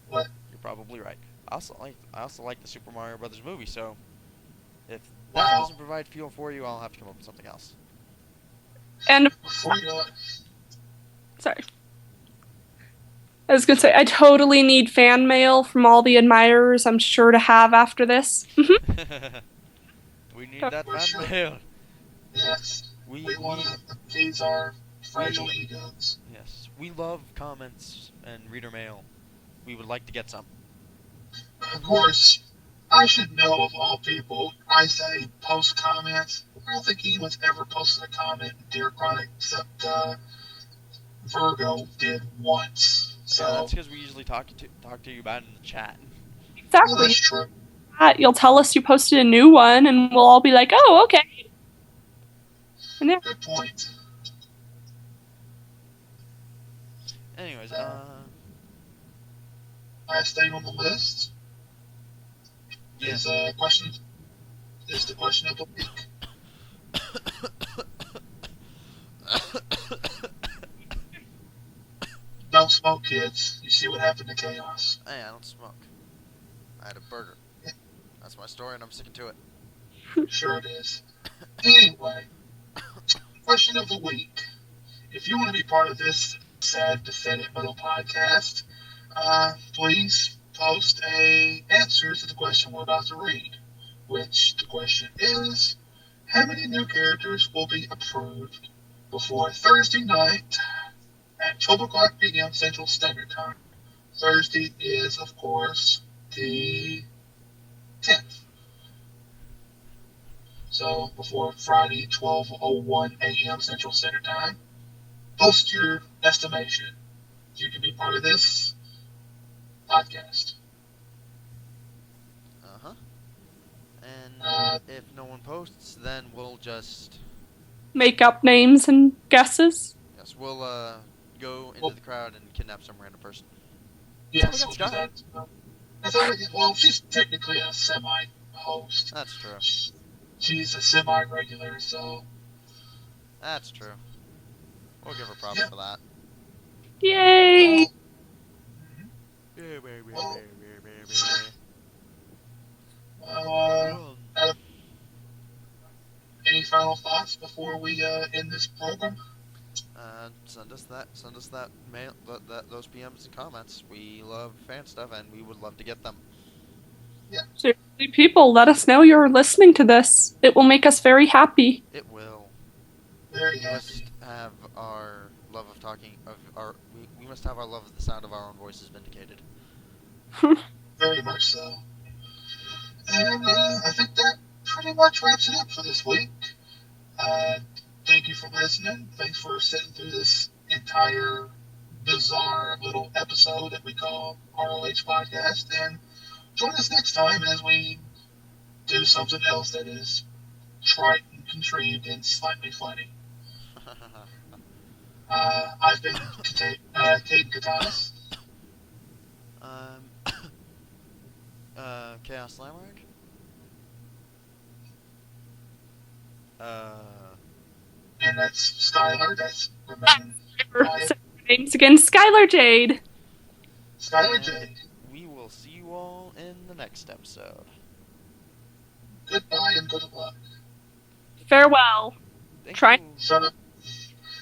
What?
You're probably right. I also like the Super Mario Brothers movie, so if that
Wow.
doesn't provide fuel for you, I'll have to come up with something else.
and
Before you
sorry. I was gonna say, I totally need fan mail from all the admirers I'm sure to have after this.
We need that fan mail.
yes.
We
We want to appease our fragile egos.
yes, we love comments and reader mail. We would like to get some.
Of course, I should know of all people. I say post comments. I don't think anyone's ever posted a comment in Dear Chronic except Virgo did once. So
Yeah, that's because we usually talk to you about it in the chat.
well,
Exactly.
that's true.
You'll tell us you posted a new one, and we'll all be like, "Oh, okay." And yeah,
Good point.
Anyways,
Last thing on the list is the question of the week. Don't smoke, kids. You see what happened to Chaos.
hey, I don't smoke. I had a burger. That's my story, and I'm sticking to it.
Sure it is. Anyway, question of the week. If you want to be part of this sad, pathetic little podcast, please post a answer to the question we're about to read. Which the question is, how many new characters will be approved before Thursday night at 12 o'clock p.m. Central Standard Time? Thursday is, of course, the 10th. So before Friday, 12:01 a.m. Central Standard Time, post your estimation. You can be part of this podcast.
Uh-huh. And if no one posts, then we'll just
make up names and guesses.
yes, we'll go into the crowd and kidnap some random person.
Yes,
we
we'll
got
do that. I thought, well, she's technically a semi-host.
That's true.
She's a semi-regular, so
That's true. We'll give her props
Yeah.
for that.
Yay!
Any final thoughts before we end this program?
Send us that mail, those PMs and comments. We love fan stuff, and we would love to get them.
Seriously, people, let us know you're listening to this. It will make us very happy.
It will.
Very
We must
happy.
have our love of talking we must have our love of the sound of our own voices vindicated.
Very much so. And I think that pretty much wraps it up for this week. Thank you for listening. Thanks for sitting through this entire bizarre little episode that we call ROH Podcast. And join us next time as we do something else that is trite and contrived and slightly funny. I've been Caden Katanis.
Chaos Slimework.
And that's Skylar. That's remaining.
So names again, Skylar Jade.
Skylar Jade.
We will see you all in the next episode.
Goodbye and good luck.
Farewell.
Thank
Try-
you.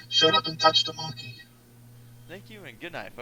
Shut up and touch the monkey.
Thank you and good night, folks.